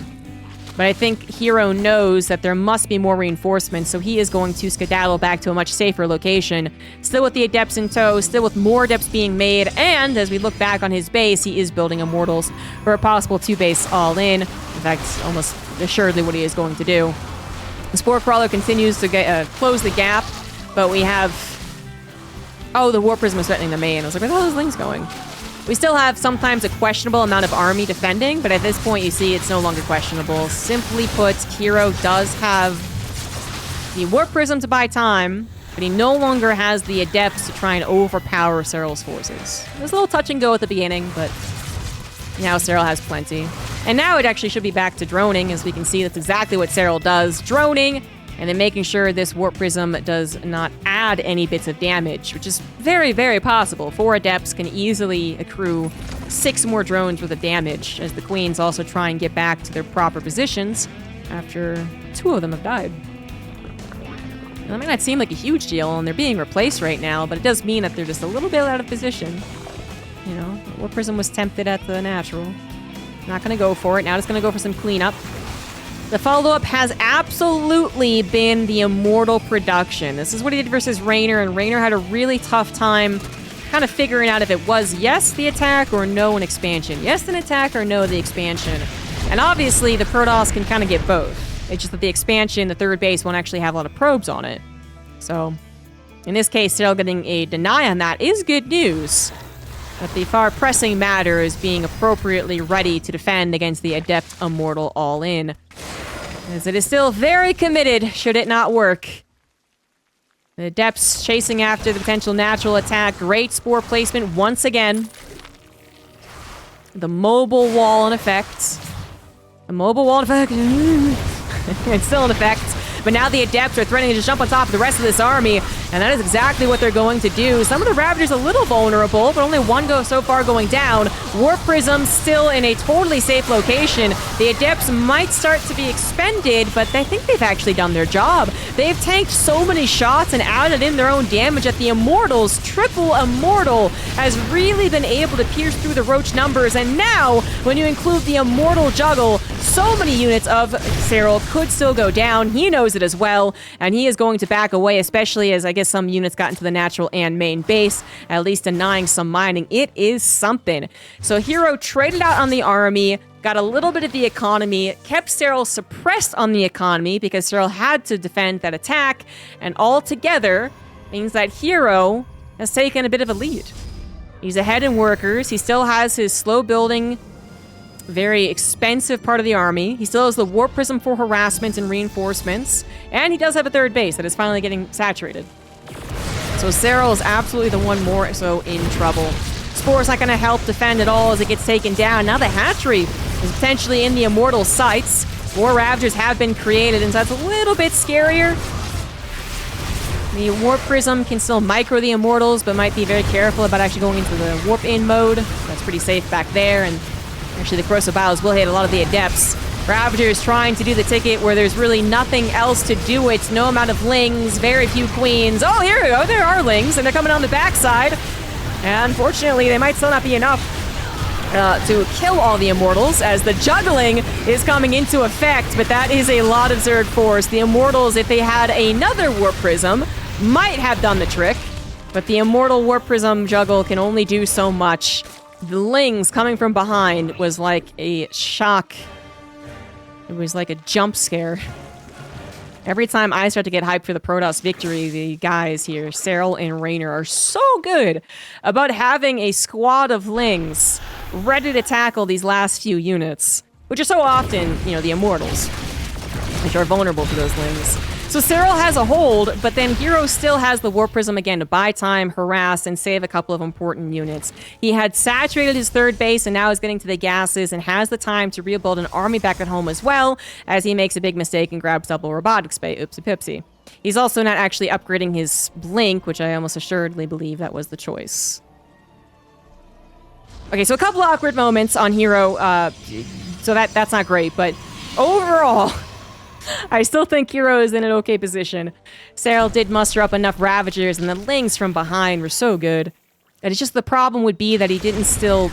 But I think herO knows that there must be more reinforcements, so he is going to skedaddle back to a much safer location. Still with the Adepts in tow, still with more Adepts being made, and as we look back on his base, he is building Immortals for a possible 2-base all-in. In fact, almost assuredly what he is going to do. The Spore Crawler continues to close the gap, but we have... Oh, the Warp Prism is threatening the main. I was like, where the hell are those Lings going? We still have sometimes a questionable amount of army defending, but at this point you see it's no longer questionable. Simply put, herO does have the Warp Prism to buy time, but he no longer has the Adepts to try and overpower Serral's forces. It was a little touch and go at the beginning, but now Serral has plenty. And now it actually should be back to droning, as we can see that's exactly what Serral does. Droning, and then making sure this Warp Prism does not add any bits of damage, which is very, very possible. 4 Adepts can easily accrue 6 more drones worth of damage, as the Queens also try and get back to their proper positions after 2 of them have died. And that might not seem like a huge deal, and they're being replaced right now, but it does mean that they're just a little bit out of position. You know, Warp Prism was tempted at the natural. Not gonna go for it. Now it's gonna go for some cleanup. The follow-up has absolutely been the Immortal production. This is what he did versus Raynor, and Raynor had a really tough time kind of figuring out if it was yes, the attack, or no, an expansion. Yes, an attack, or no, the expansion. And obviously, the Protoss can kind of get both. It's just that the expansion, the 3rd base, won't actually have a lot of probes on it. So, in this case, Serral getting a deny on that is good news. But the far pressing matter is being appropriately ready to defend against the Adept Immortal all-in, as it is still very committed should it not work. The Adepts chasing after the potential natural attack. Great Spore placement once again. The mobile wall in effect. The mobile wall in effect. It's still in effect. But now the Adepts are threatening to just jump on top of the rest of this army, and that is exactly what they're going to do. Some of the Ravagers a little vulnerable, but only one so far going down. Warp Prism still in a totally safe location. The Adepts might start to be expended, but I think they've actually done their job. They've tanked so many shots and added in their own damage that the Immortals, triple Immortal, has really been able to pierce through the Roach numbers. And now, when you include the Immortal juggle, so many units of Serral could still go down. He knows it as well, and he is going to back away, especially as I guess some units got into the natural and main base, at least denying some mining. It is something. So herO traded out on the army, got a little bit of the economy, kept Serral suppressed on the economy because Serral had to defend that attack, and all together means that herO has taken a bit of a lead. He's ahead in workers. He still has his slow building, very expensive part of the army. He still has the Warp Prism for harassment and reinforcements, and he does have a 3rd base that is finally getting saturated. So Serral is absolutely the one more so in trouble. Spore's not going to help defend at all as it gets taken down. Now the hatchery is potentially in the Immortal sights. 4 Ravagers have been created, and so that's a little bit scarier. The Warp Prism can still micro the Immortals, but might be very careful about actually going into the Warp-in mode. That's pretty safe back there, and actually, the Corrosive Biles will hit a lot of the Adepts. Ravagers trying to do the ticket where there's really nothing else to do it. No amount of Lings, very few Queens. Oh, here we go. There are Lings, and they're coming on the backside. And unfortunately, they might still not be enough to kill all the Immortals, as the juggling is coming into effect, but that is a lot of Zerg force. The Immortals, if they had another Warp Prism, might have done the trick, but the Immortal Warp Prism juggle can only do so much. The Lings coming from behind was like a shock. It was like a jump scare. Every time I start to get hyped for the Protoss victory, the guys here, Serral and Raynor, are so good about having a squad of Lings ready to tackle these last few units, which are so often, you know, the Immortals, which are vulnerable to those Lings. So Serral has a hold, but then herO still has the Warp Prism again to buy time, harass, and save a couple of important units. He had saturated his 3rd base and now is getting to the gases and has the time to rebuild an army back at home as well, as he makes a big mistake and grabs double robotic space. Oopsie pipsy. He's also not actually upgrading his blink, which I almost assuredly believe that was the choice. Okay, so a couple of awkward moments on herO, so that's not great, but overall, I still think herO is in an okay position. Serral did muster up enough Ravagers, and the Lings from behind were so good. And it's just the problem would be that he didn't still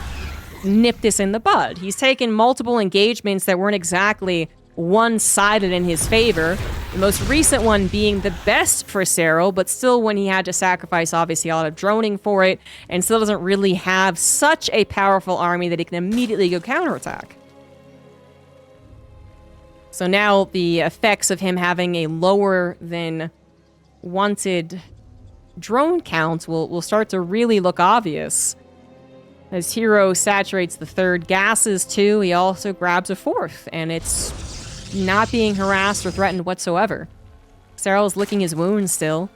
nip this in the bud. He's taken multiple engagements that weren't exactly one-sided in his favor. The most recent one being the best for Serral, but still when he had to sacrifice, obviously, a lot of droning for it, and still doesn't really have such a powerful army that he can immediately go counterattack. So now the effects of him having a lower than wanted drone count will start to really look obvious. As herO saturates the third gases too, he also grabs a fourth, and it's not being harassed or threatened whatsoever. Serral's licking his wounds still.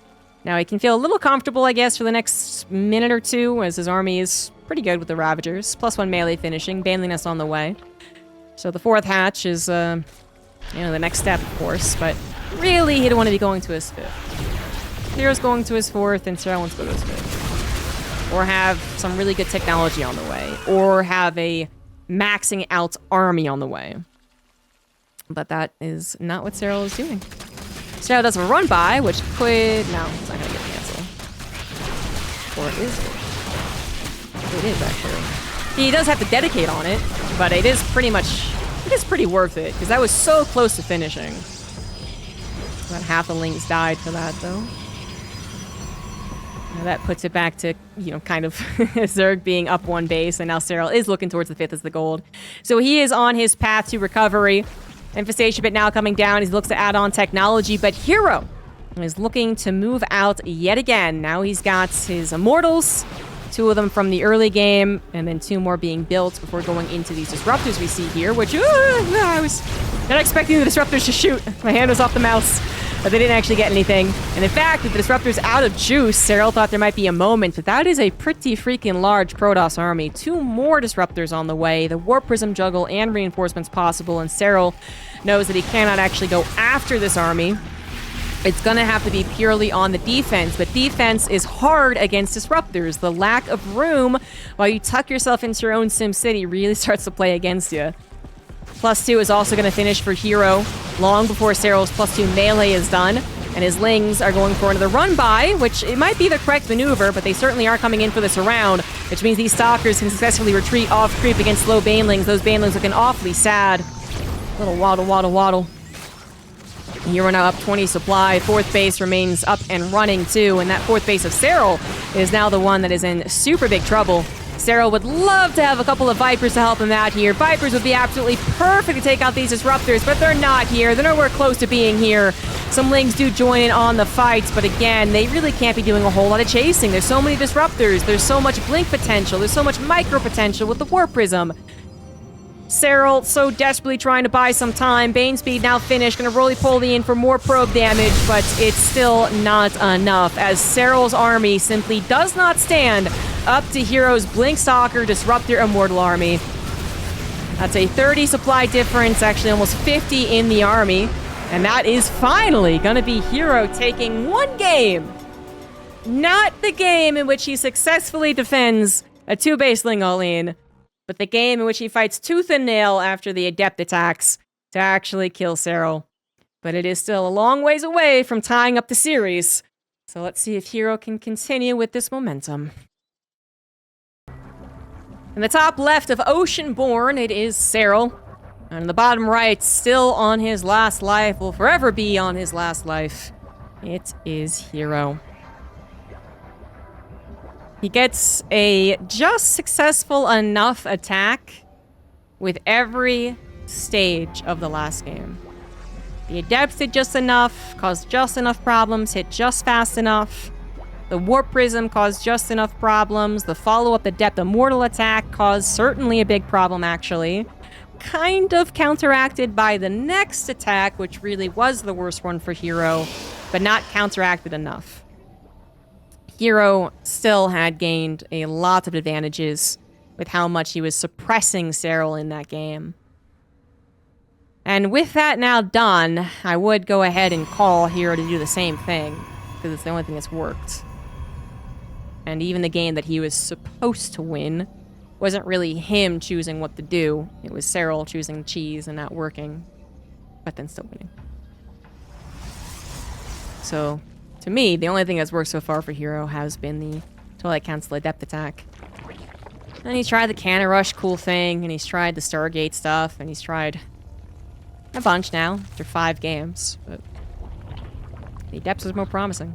Now he can feel a little comfortable, I guess, for the next minute or two, as his army is pretty good with the Ravagers. +1 melee finishing, Baneliness on the way. So the fourth hatch is, the next step, of course, but really he don't want to be going to his fifth. hero's going to his fourth, and Serral wants to go to his fifth. Or have some really good technology on the way. Or have a maxing out army on the way. But that is not what Serral is doing. Serral does a run by, which could... No, it's not going to get canceled. Or is it? It is, actually. He does have to dedicate on it, but it is pretty much... It is pretty worth it, because that was so close to finishing. About half the links died for that, though. Now that puts it back to, kind of Zerg being up one base, and now Serral is looking towards the fifth as the gold. So he is on his path to recovery. Infestation bit now coming down. He looks to add on technology, but herO is looking to move out yet again. Now he's got his Immortals, 2 of them from the early game, and then 2 more being built before going into these Disruptors we see here, which I was not expecting the Disruptors to shoot. My hand was off the mouse, but they didn't actually get anything. And in fact, with the Disruptors out of juice, Serral thought there might be a moment, but that is a pretty freaking large Protoss army. 2 more Disruptors on the way, the Warp Prism juggle and reinforcements possible, and Serral knows that he cannot actually go after this army. It's gonna have to be purely on the defense, but defense is hard against Disruptors. The lack of room while you tuck yourself into your own Sim City really starts to play against you. +2 is also gonna finish for herO long before Serral's +2 melee is done, and his Lings are going for another run-by, which it might be the correct maneuver, but they certainly are coming in for this round, which means these Stalkers can successfully retreat off creep against slow Banelings. Those Banelings looking awfully sad. Little waddle. herO now up 20 supply. 4th base remains up and running too, and that 4th base of Serral is now the one that is in super big trouble. Serral would love to have a couple of Vipers to help him out here. Vipers would be absolutely perfect to take out these Disruptors, but they're not here. They're nowhere close to being here. Some Lings do join in on the fights, but again, they really can't be doing a whole lot of chasing. There's so many Disruptors. There's so much blink potential. There's so much micro potential with the Warp Prism. Serral so desperately trying to buy some time. Bane speed now finished. Gonna roly-poly in for more probe damage, but it's still not enough, as Serral's army simply does not stand up to herO's Blink Stalker Disruptor Immortal army. That's a 30 supply difference, actually almost 50 in the army. And that is finally gonna be herO taking one game. Not the game in which he successfully defends a 2-base Ling all-in, but the game in which he fights tooth and nail after the Adept attacks to actually kill Serral. But it is still a long ways away from tying up the series. So let's see if herO can continue with this momentum. In the top left of Oceanborn, it is Serral. And in the bottom right, still on his last life, will forever be on his last life, it is herO. He gets a just successful enough attack with every stage of the last game. The Adepts did just enough, caused just enough problems, hit just fast enough. The Warp Prism caused just enough problems. The follow-up Adept Immortal attack caused certainly a big problem, actually. Kind of counteracted by the next attack, which really was the worst one for herO, but not counteracted enough. herO still had gained a lot of advantages with how much he was suppressing Serral in that game. And with that now done, I would go ahead and call herO to do the same thing, because it's the only thing that's worked. And even the game that he was supposed to win wasn't really him choosing what to do. It was Serral choosing cheese and not working, but then still winning. So, to me, the only thing that's worked so far for herO has been the Twilight Council Adept attack. And he's tried the Cannon Rush cool thing, and he's tried the Stargate stuff, and he's tried A bunch now, after 5 games, but the depths is more promising.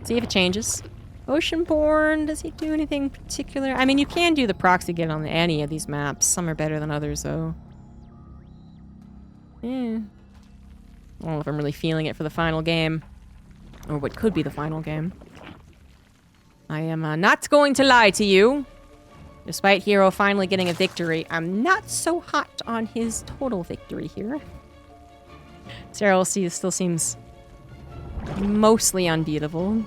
See if it changes. Oceanborn, does he do anything particular? I mean, you can do the proxy get on any of these maps. Some are better than others, though. Yeah. I don't know if I'm really feeling it for the final game. Or what could be the final game. I am not going to lie to you. Despite herO finally getting a victory, I'm not so hot on his total victory here. Serral still seems mostly unbeatable.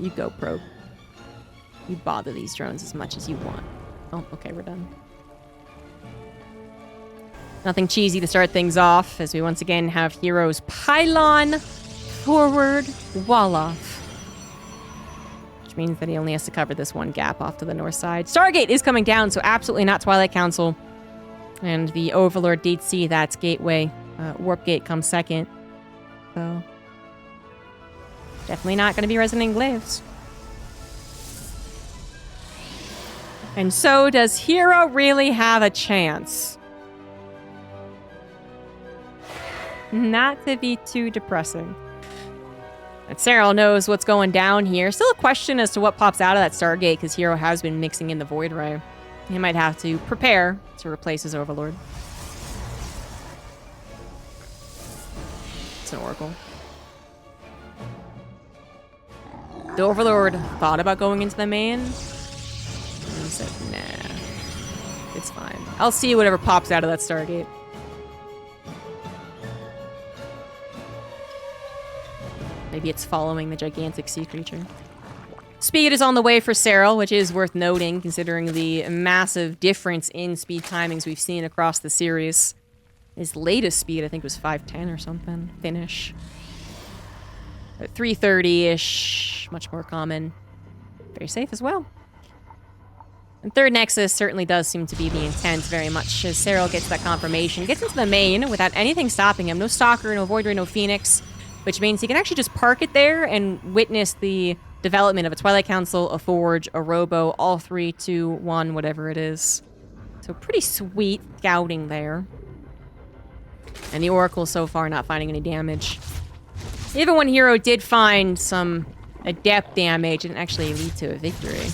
You go, Probe. You bother these drones as much as you want. Oh, okay, we're done. Nothing cheesy to start things off, as we once again have herO's pylon forward wall-off. Which means that he only has to cover this one gap off to the north side. Stargate is coming down, so absolutely not Twilight Council. And the Overlord did see that gateway. Warp Gate comes second. So definitely not going to be Resonant Glaives. And so, does herO really have a chance? Not to be too depressing. But Serral knows what's going down here. Still a question as to what pops out of that Stargate, because herO has been mixing in the Void Ray. He might have to prepare to replace his Overlord. It's an Oracle. The Overlord thought about going into the main. And he said, nah. It's fine. I'll see whatever pops out of that Stargate. Maybe it's following the gigantic sea creature. Speed is on the way for Serral, which is worth noting considering the massive difference in speed timings we've seen across the series. His latest speed, I think, was 510 or something. Finish. 330-ish. Much more common. Very safe as well. And third Nexus certainly does seem to be the intent very much as Serral gets that confirmation. Gets into the main without anything stopping him. No Stalker, no Void Ray, no Phoenix. Which means he can actually just park it there and witness the development of a Twilight Council, a Forge, a Robo, all 3, 2, 1, whatever it is. So pretty sweet scouting there. And the Oracle so far not finding any damage. Even when herO did find some adept damage, it didn't actually lead to a victory.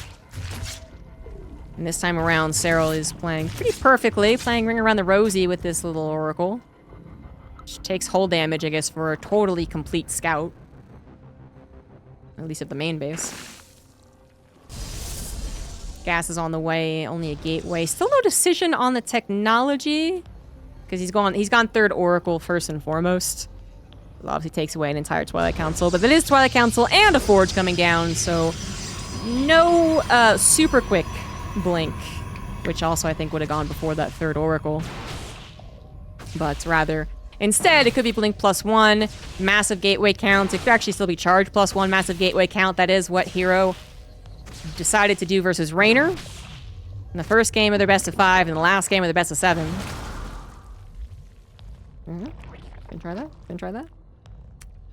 And this time around, Serral is playing pretty perfectly, playing Ring Around the Rosie with this little Oracle. Which takes hull damage, I guess, for a totally complete scout. At least at the main base. Gas is on the way, only a gateway. Still no decision on the technology. Because he's gone third Oracle first and foremost. It obviously takes away an entire Twilight Council. But it is Twilight Council and a Forge coming down, so no super quick blink. Which also I think would have gone before that third Oracle. But rather, instead, it could be blink +1, massive gateway count. It could actually still be charge +1, massive gateway count. That is what herO decided to do versus Raynor. In the first game of their best of 5, and the last game of their best of 7. Can try that? Can try that?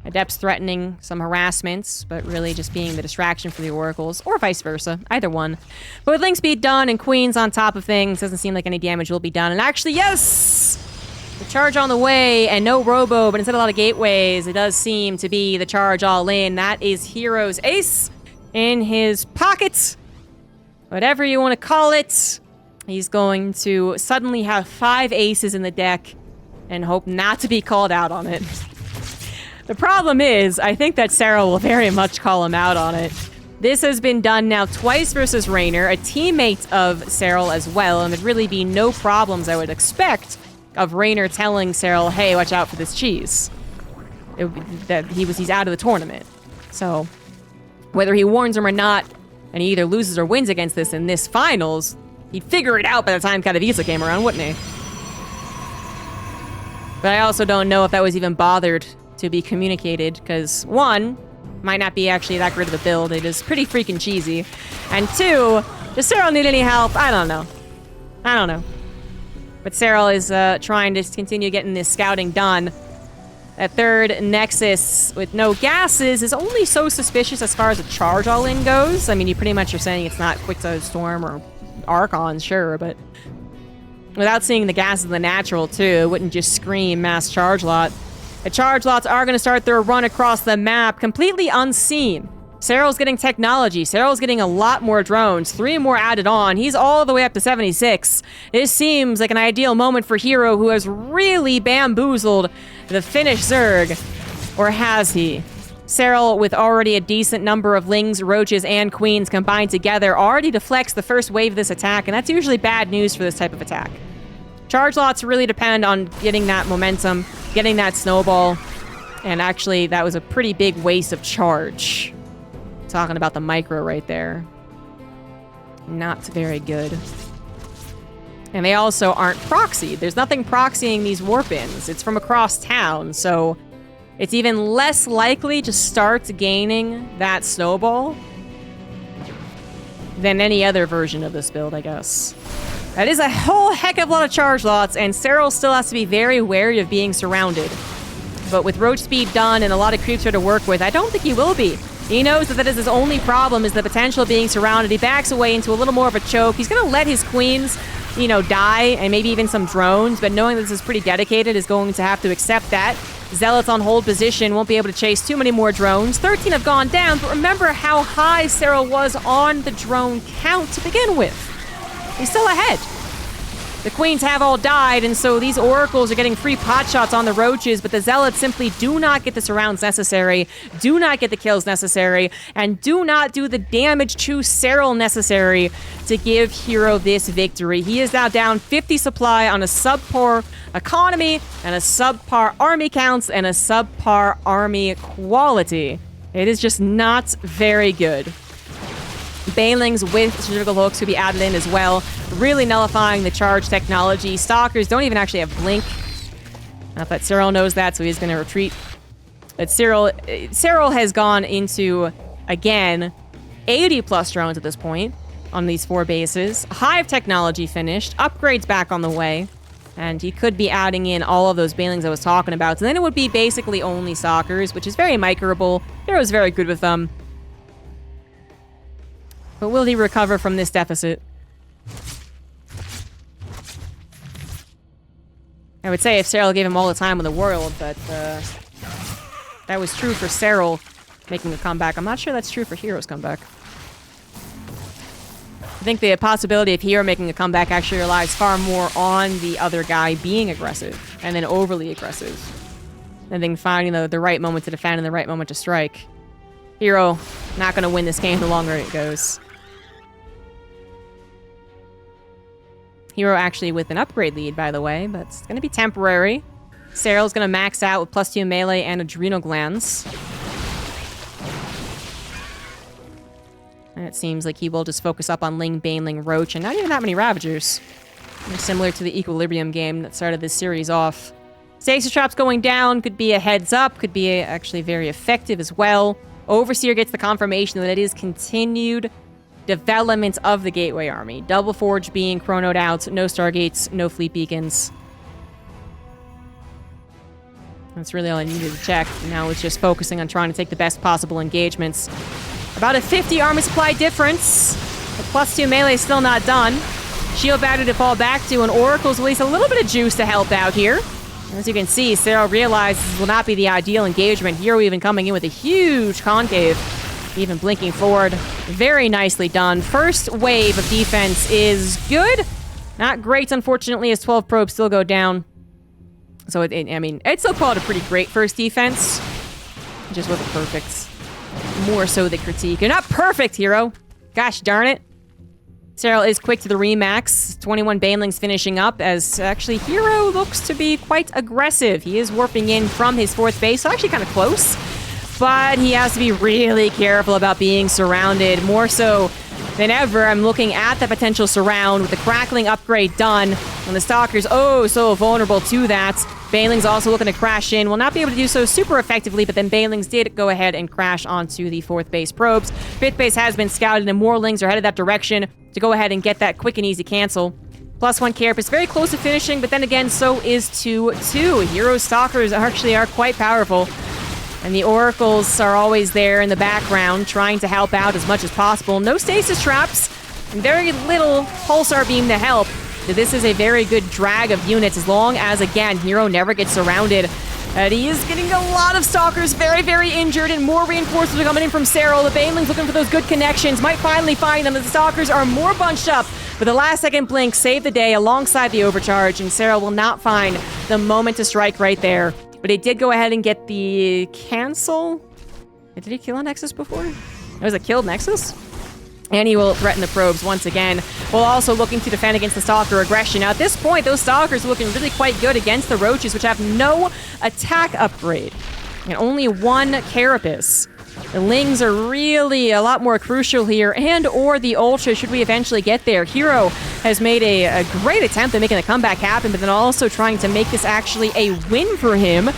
Adepts threatening some harassments, but really just being the distraction for the Oracles, or vice versa. Either one. But with Link Speed done and Queens on top of things, doesn't seem like any damage will be done. And actually, yes! The charge on the way, and no Robo, but instead a lot of gateways, it does seem to be the charge all in. That is herO's ace in his pocket. Whatever you want to call it. He's going to suddenly have 5 aces in the deck and hope not to be called out on it. The problem is, I think that Serral will very much call him out on it. This has been done now twice versus Raynor, a teammate of Serral as well, and there'd really be no problems, I would expect, of Raynor telling Serral, hey, watch out for this cheese. That he's out of the tournament. So, whether he warns him or not, and he either loses or wins against this in this finals, he'd figure it out by the time Katowice came around, wouldn't he? But I also don't know if that was even bothered to be communicated, because 1, might not be actually that great of a build. It is pretty freaking cheesy. And 2, does Serral need any help? I don't know. But Serral is trying to continue getting this scouting done. That third Nexus with no gases is only so suspicious as far as a charge all-in goes. I mean, you pretty much are saying it's not Quick Storm or Archon, sure, but without seeing the gases in the natural, too, it wouldn't just scream mass charge lot. The charge lots are going to start their run across the map completely unseen. Serral's getting technology. Serral's getting a lot more drones. 3 more added on. He's all the way up to 76. This seems like an ideal moment for herO, who has really bamboozled the Finnish Zerg. Or has he? Serral, with already a decent number of Lings, Roaches, and Queens combined together, already deflects the first wave of this attack, and that's usually bad news for this type of attack. Charge lots really depend on getting that momentum, getting that snowball, and actually, that was a pretty big waste of charge. Talking about the micro right there. Not very good. And they also aren't proxied. There's nothing proxying these warp-ins. It's from across town, so it's even less likely to start gaining that snowball than any other version of this build, I guess. That is a whole heck of a lot of charge lots, and Serral still has to be very wary of being surrounded. But with roach speed done and a lot of creeps here to work with, I don't think he will be. He knows that is his only problem, is the potential of being surrounded. He backs away into a little more of a choke. He's going to let his queens, you know, die, and maybe even some drones, but knowing this is pretty dedicated, is going to have to accept that. Zealots on hold position, won't be able to chase too many more drones. 13 have gone down, but remember how high Serral was on the drone count to begin with. He's still ahead. The queens have all died, and so these oracles are getting free pot shots on the roaches, but the zealots simply do not get the surrounds necessary, do not get the kills necessary, and do not do the damage to Serral necessary to give herO this victory. He is now down 50 supply on a subpar economy, and a subpar army counts, and a subpar army quality. It is just not very good. Banelings with surgical hooks could be added in as well, really nullifying the charge technology. Stalkers don't even actually have blink. Not that Serral knows that, so he's going to retreat. But Serral has gone into, again, 80 plus drones at this point on these 4 bases. Hive technology finished, upgrades back on the way, and he could be adding in all of those banelings I was talking about. So then it would be basically only stalkers, which is very microable. hero's very good with them. But will he recover from this deficit? I would say if Serral gave him all the time in the world, but that was true for Serral making a comeback. I'm not sure that's true for herO's comeback. I think the possibility of herO making a comeback actually relies far more on the other guy being aggressive, and then overly aggressive. And then finding the right moment to defend and the right moment to strike. herO not going to win this game the longer it goes. herO actually with an upgrade lead, by the way, but it's going to be temporary. Serral's going to max out with +2 melee and adrenal glands. And it seems like he will just focus up on Ling, Baneling, Roach, and not even that many Ravagers. Similar to the Equilibrium game that started this series off. Stasis Traps going down could be a heads up, could be actually very effective as well. Overseer gets the confirmation that it is continued development of the Gateway Army. Double Forge being chronoed out, no Stargates, no Fleet Beacons. That's really all I needed to check. Now it's just focusing on trying to take the best possible engagements. About a 50 army supply difference. The +2 melee is still not done. Shield battery to fall back to, and Oracle's release a little bit of juice to help out here. As you can see, Serral realizes this will not be the ideal engagement. herO even coming in with a huge concave. Even blinking forward. Very nicely done. First wave of defense is good. Not great, unfortunately, as 12 probes still go down. So, I mean, I'd still call it a pretty great first defense. It just wasn't perfect. More so the critique. You're not perfect, herO. Gosh darn it. Serral is quick to the remax. 21 Banelings finishing up, as actually herO looks to be quite aggressive. He is warping in from his 4th base, so actually kind of close. But he has to be really careful about being surrounded. More so than ever, I'm looking at the potential surround with the crackling upgrade done. And the Stalker's so vulnerable to that. Baneling's also looking to crash in. Will not be able to do so super effectively, but then Banelings did go ahead and crash onto the 4th base probes. 5th base has been scouted, and more Lings are headed that direction to go ahead and get that quick and easy cancel. +1 Carapace, very close to finishing, but then again, so is 2-2. herO's Stalkers actually are quite powerful. And the Oracles are always there in the background, trying to help out as much as possible. No stasis traps, and very little Pulsar Beam to help. So this is a very good drag of units, as long as, again, herO never gets surrounded. And he is getting a lot of Stalkers, very, very injured, and more reinforcements are coming in from Serral. The Banelings looking for those good connections, might finally find them, as the Stalkers are more bunched up. But the last-second blink saved the day alongside the overcharge, and Serral will not find the moment to strike right there. But he did go ahead and get the cancel. Did he kill a Nexus before? It was a killed Nexus? And he will threaten the probes once again, while also looking to defend against the Stalker aggression. Now, at this point, those Stalkers are looking really quite good against the Roaches, which have no attack upgrade, and only 1 Carapace. The Lings are really a lot more crucial here, and or the Ultra, should we eventually get there. herO has made a great attempt at making a comeback happen, but then also trying to make this actually a win for him,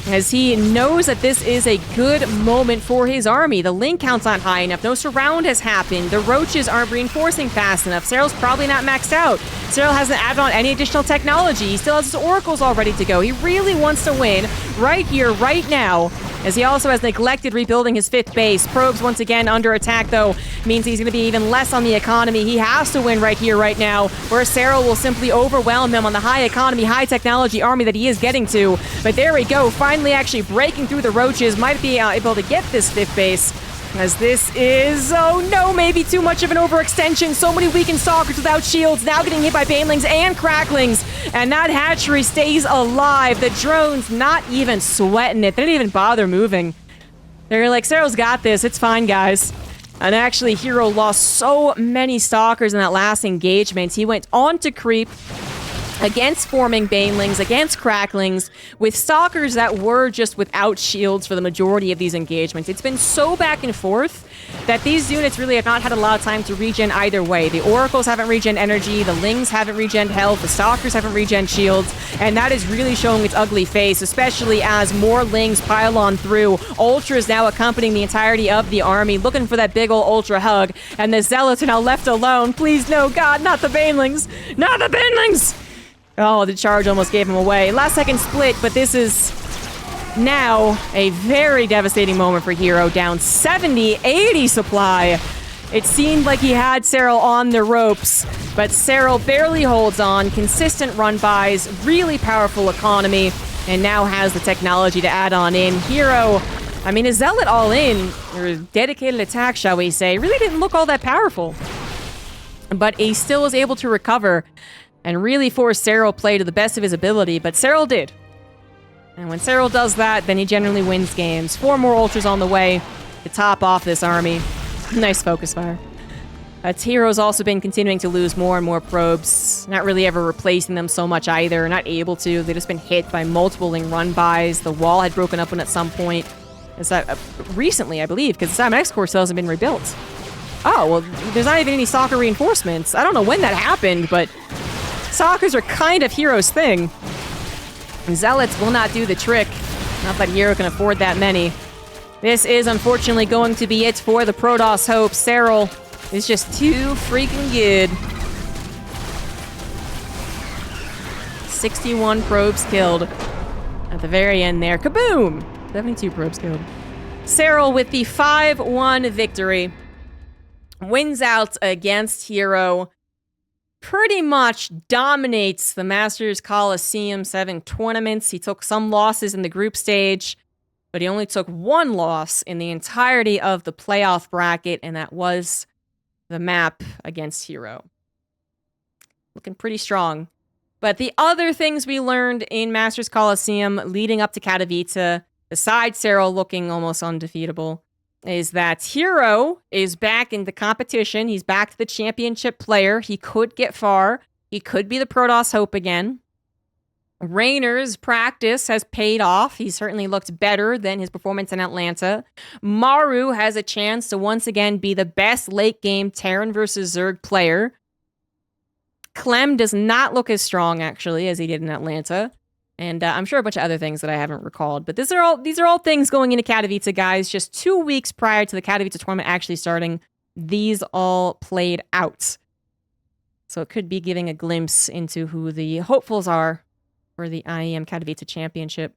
as he knows that this is a good moment for his army. The Ling count's not high enough. No surround has happened. The Roaches aren't reinforcing fast enough. Serral's probably not maxed out. Serral hasn't added on any additional technology. He still has his Oracles all ready to go. He really wants to win right here, right now, as he also has neglected rebuilding his 5th base. Probes once again under attack, though, means he's going to be even less on the economy. He has to win right here, right now, where Serral will simply overwhelm him on the high economy, high technology army that he is getting to. But there we go, finally actually breaking through the Roaches. Might be able to get this 5th base, as this is, oh no, maybe too much of an overextension. So many weakened Stalkers without shields, now getting hit by Banelings and Cracklings, and that hatchery stays alive. The drones not even sweating it. They didn't even bother moving. They're like, Serral's got this, it's fine, guys. And actually, herO lost so many Stalkers in that last engagement. He went on to creep against forming Banelings, against Cracklings, with Stalkers that were just without shields for the majority of these engagements. It's been so back and forth that these units really have not had a lot of time to regen either way. The Oracles haven't regen energy, the Lings haven't regen health, the Stalkers haven't regen shields, and that is really showing its ugly face, especially as more Lings pile on through. Ultras now accompanying the entirety of the army, looking for that big ol' Ultra hug, and the Zealots are now left alone. Please, no, God, not the Banelings! Not the Banelings! Oh, the charge almost gave him away. Last second split, but this is now a very devastating moment for herO. Down 70, 80 supply. It seemed like he had Serral on the ropes, but Serral barely holds on. Consistent run-bys, really powerful economy, and now has the technology to add on in. herO, I mean, his Zealot all in, or dedicated attack, shall we say, really didn't look all that powerful. But he still was able to recover and really force Serral play to the best of his ability, but Serral did. And when Serral does that, then he generally wins games. 4 more Ultras on the way to top off this army. Nice focus fire. herO's also been continuing to lose more and more probes, not really ever replacing them so much either, not able to. They've just been hit by multiple Ling run-bys. The wall had broken up at some point. It's recently, I believe, because the Simon X core still hasn't been rebuilt. Oh, well, there's not even any Stalker reinforcements. I don't know when that happened, but Stalkers are kind of herO's thing. Zealots will not do the trick. Not that herO can afford that many. This is unfortunately going to be it for the Protoss Hope. Serral is just too freaking good. 61 probes killed at the very end there. Kaboom! 72 probes killed. Serral with the 5-1 victory. Wins out against herO. Pretty much dominates the Masters Coliseum 7 tournaments. He took some losses in the group stage, but he only took 1 loss in the entirety of the playoff bracket, and that was the map against herO. Looking pretty strong. But the other things we learned in Masters Coliseum leading up to Katowice, besides Serral looking almost undefeatable, is that herO is back in the competition. He's back to the championship player. He could get far. He could be the Protoss Hope again. Raynor's practice has paid off. He certainly looked better than his performance in Atlanta. Maru has a chance to once again be the best late game Terran versus Zerg player. Clem does not look as strong, actually, as he did in Atlanta. And I'm sure a bunch of other things that I haven't recalled. But these are all things going into Katowice, guys. Just 2 weeks prior to the Katowice tournament actually starting, these all played out. So it could be giving a glimpse into who the hopefuls are for the IEM Katowice Championship.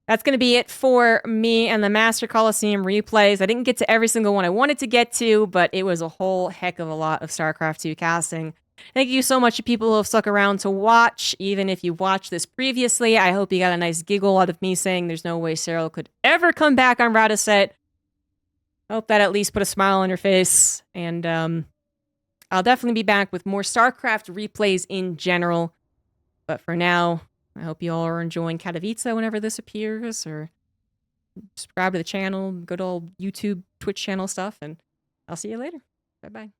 That's going to be it for me and the Master Coliseum replays. I didn't get to every single one I wanted to get to, but it was a whole heck of a lot of StarCraft 2 casting. Thank you so much to people who have stuck around to watch, even if you watched this previously. I hope you got a nice giggle out of me saying there's no way Serral could ever come back on Radicet. I hope that at least put a smile on your face, and I'll definitely be back with more StarCraft replays in general. But for now, I hope you all are enjoying Katowice whenever this appears, or subscribe to the channel, good old YouTube, Twitch channel stuff, and I'll see you later. Bye-bye.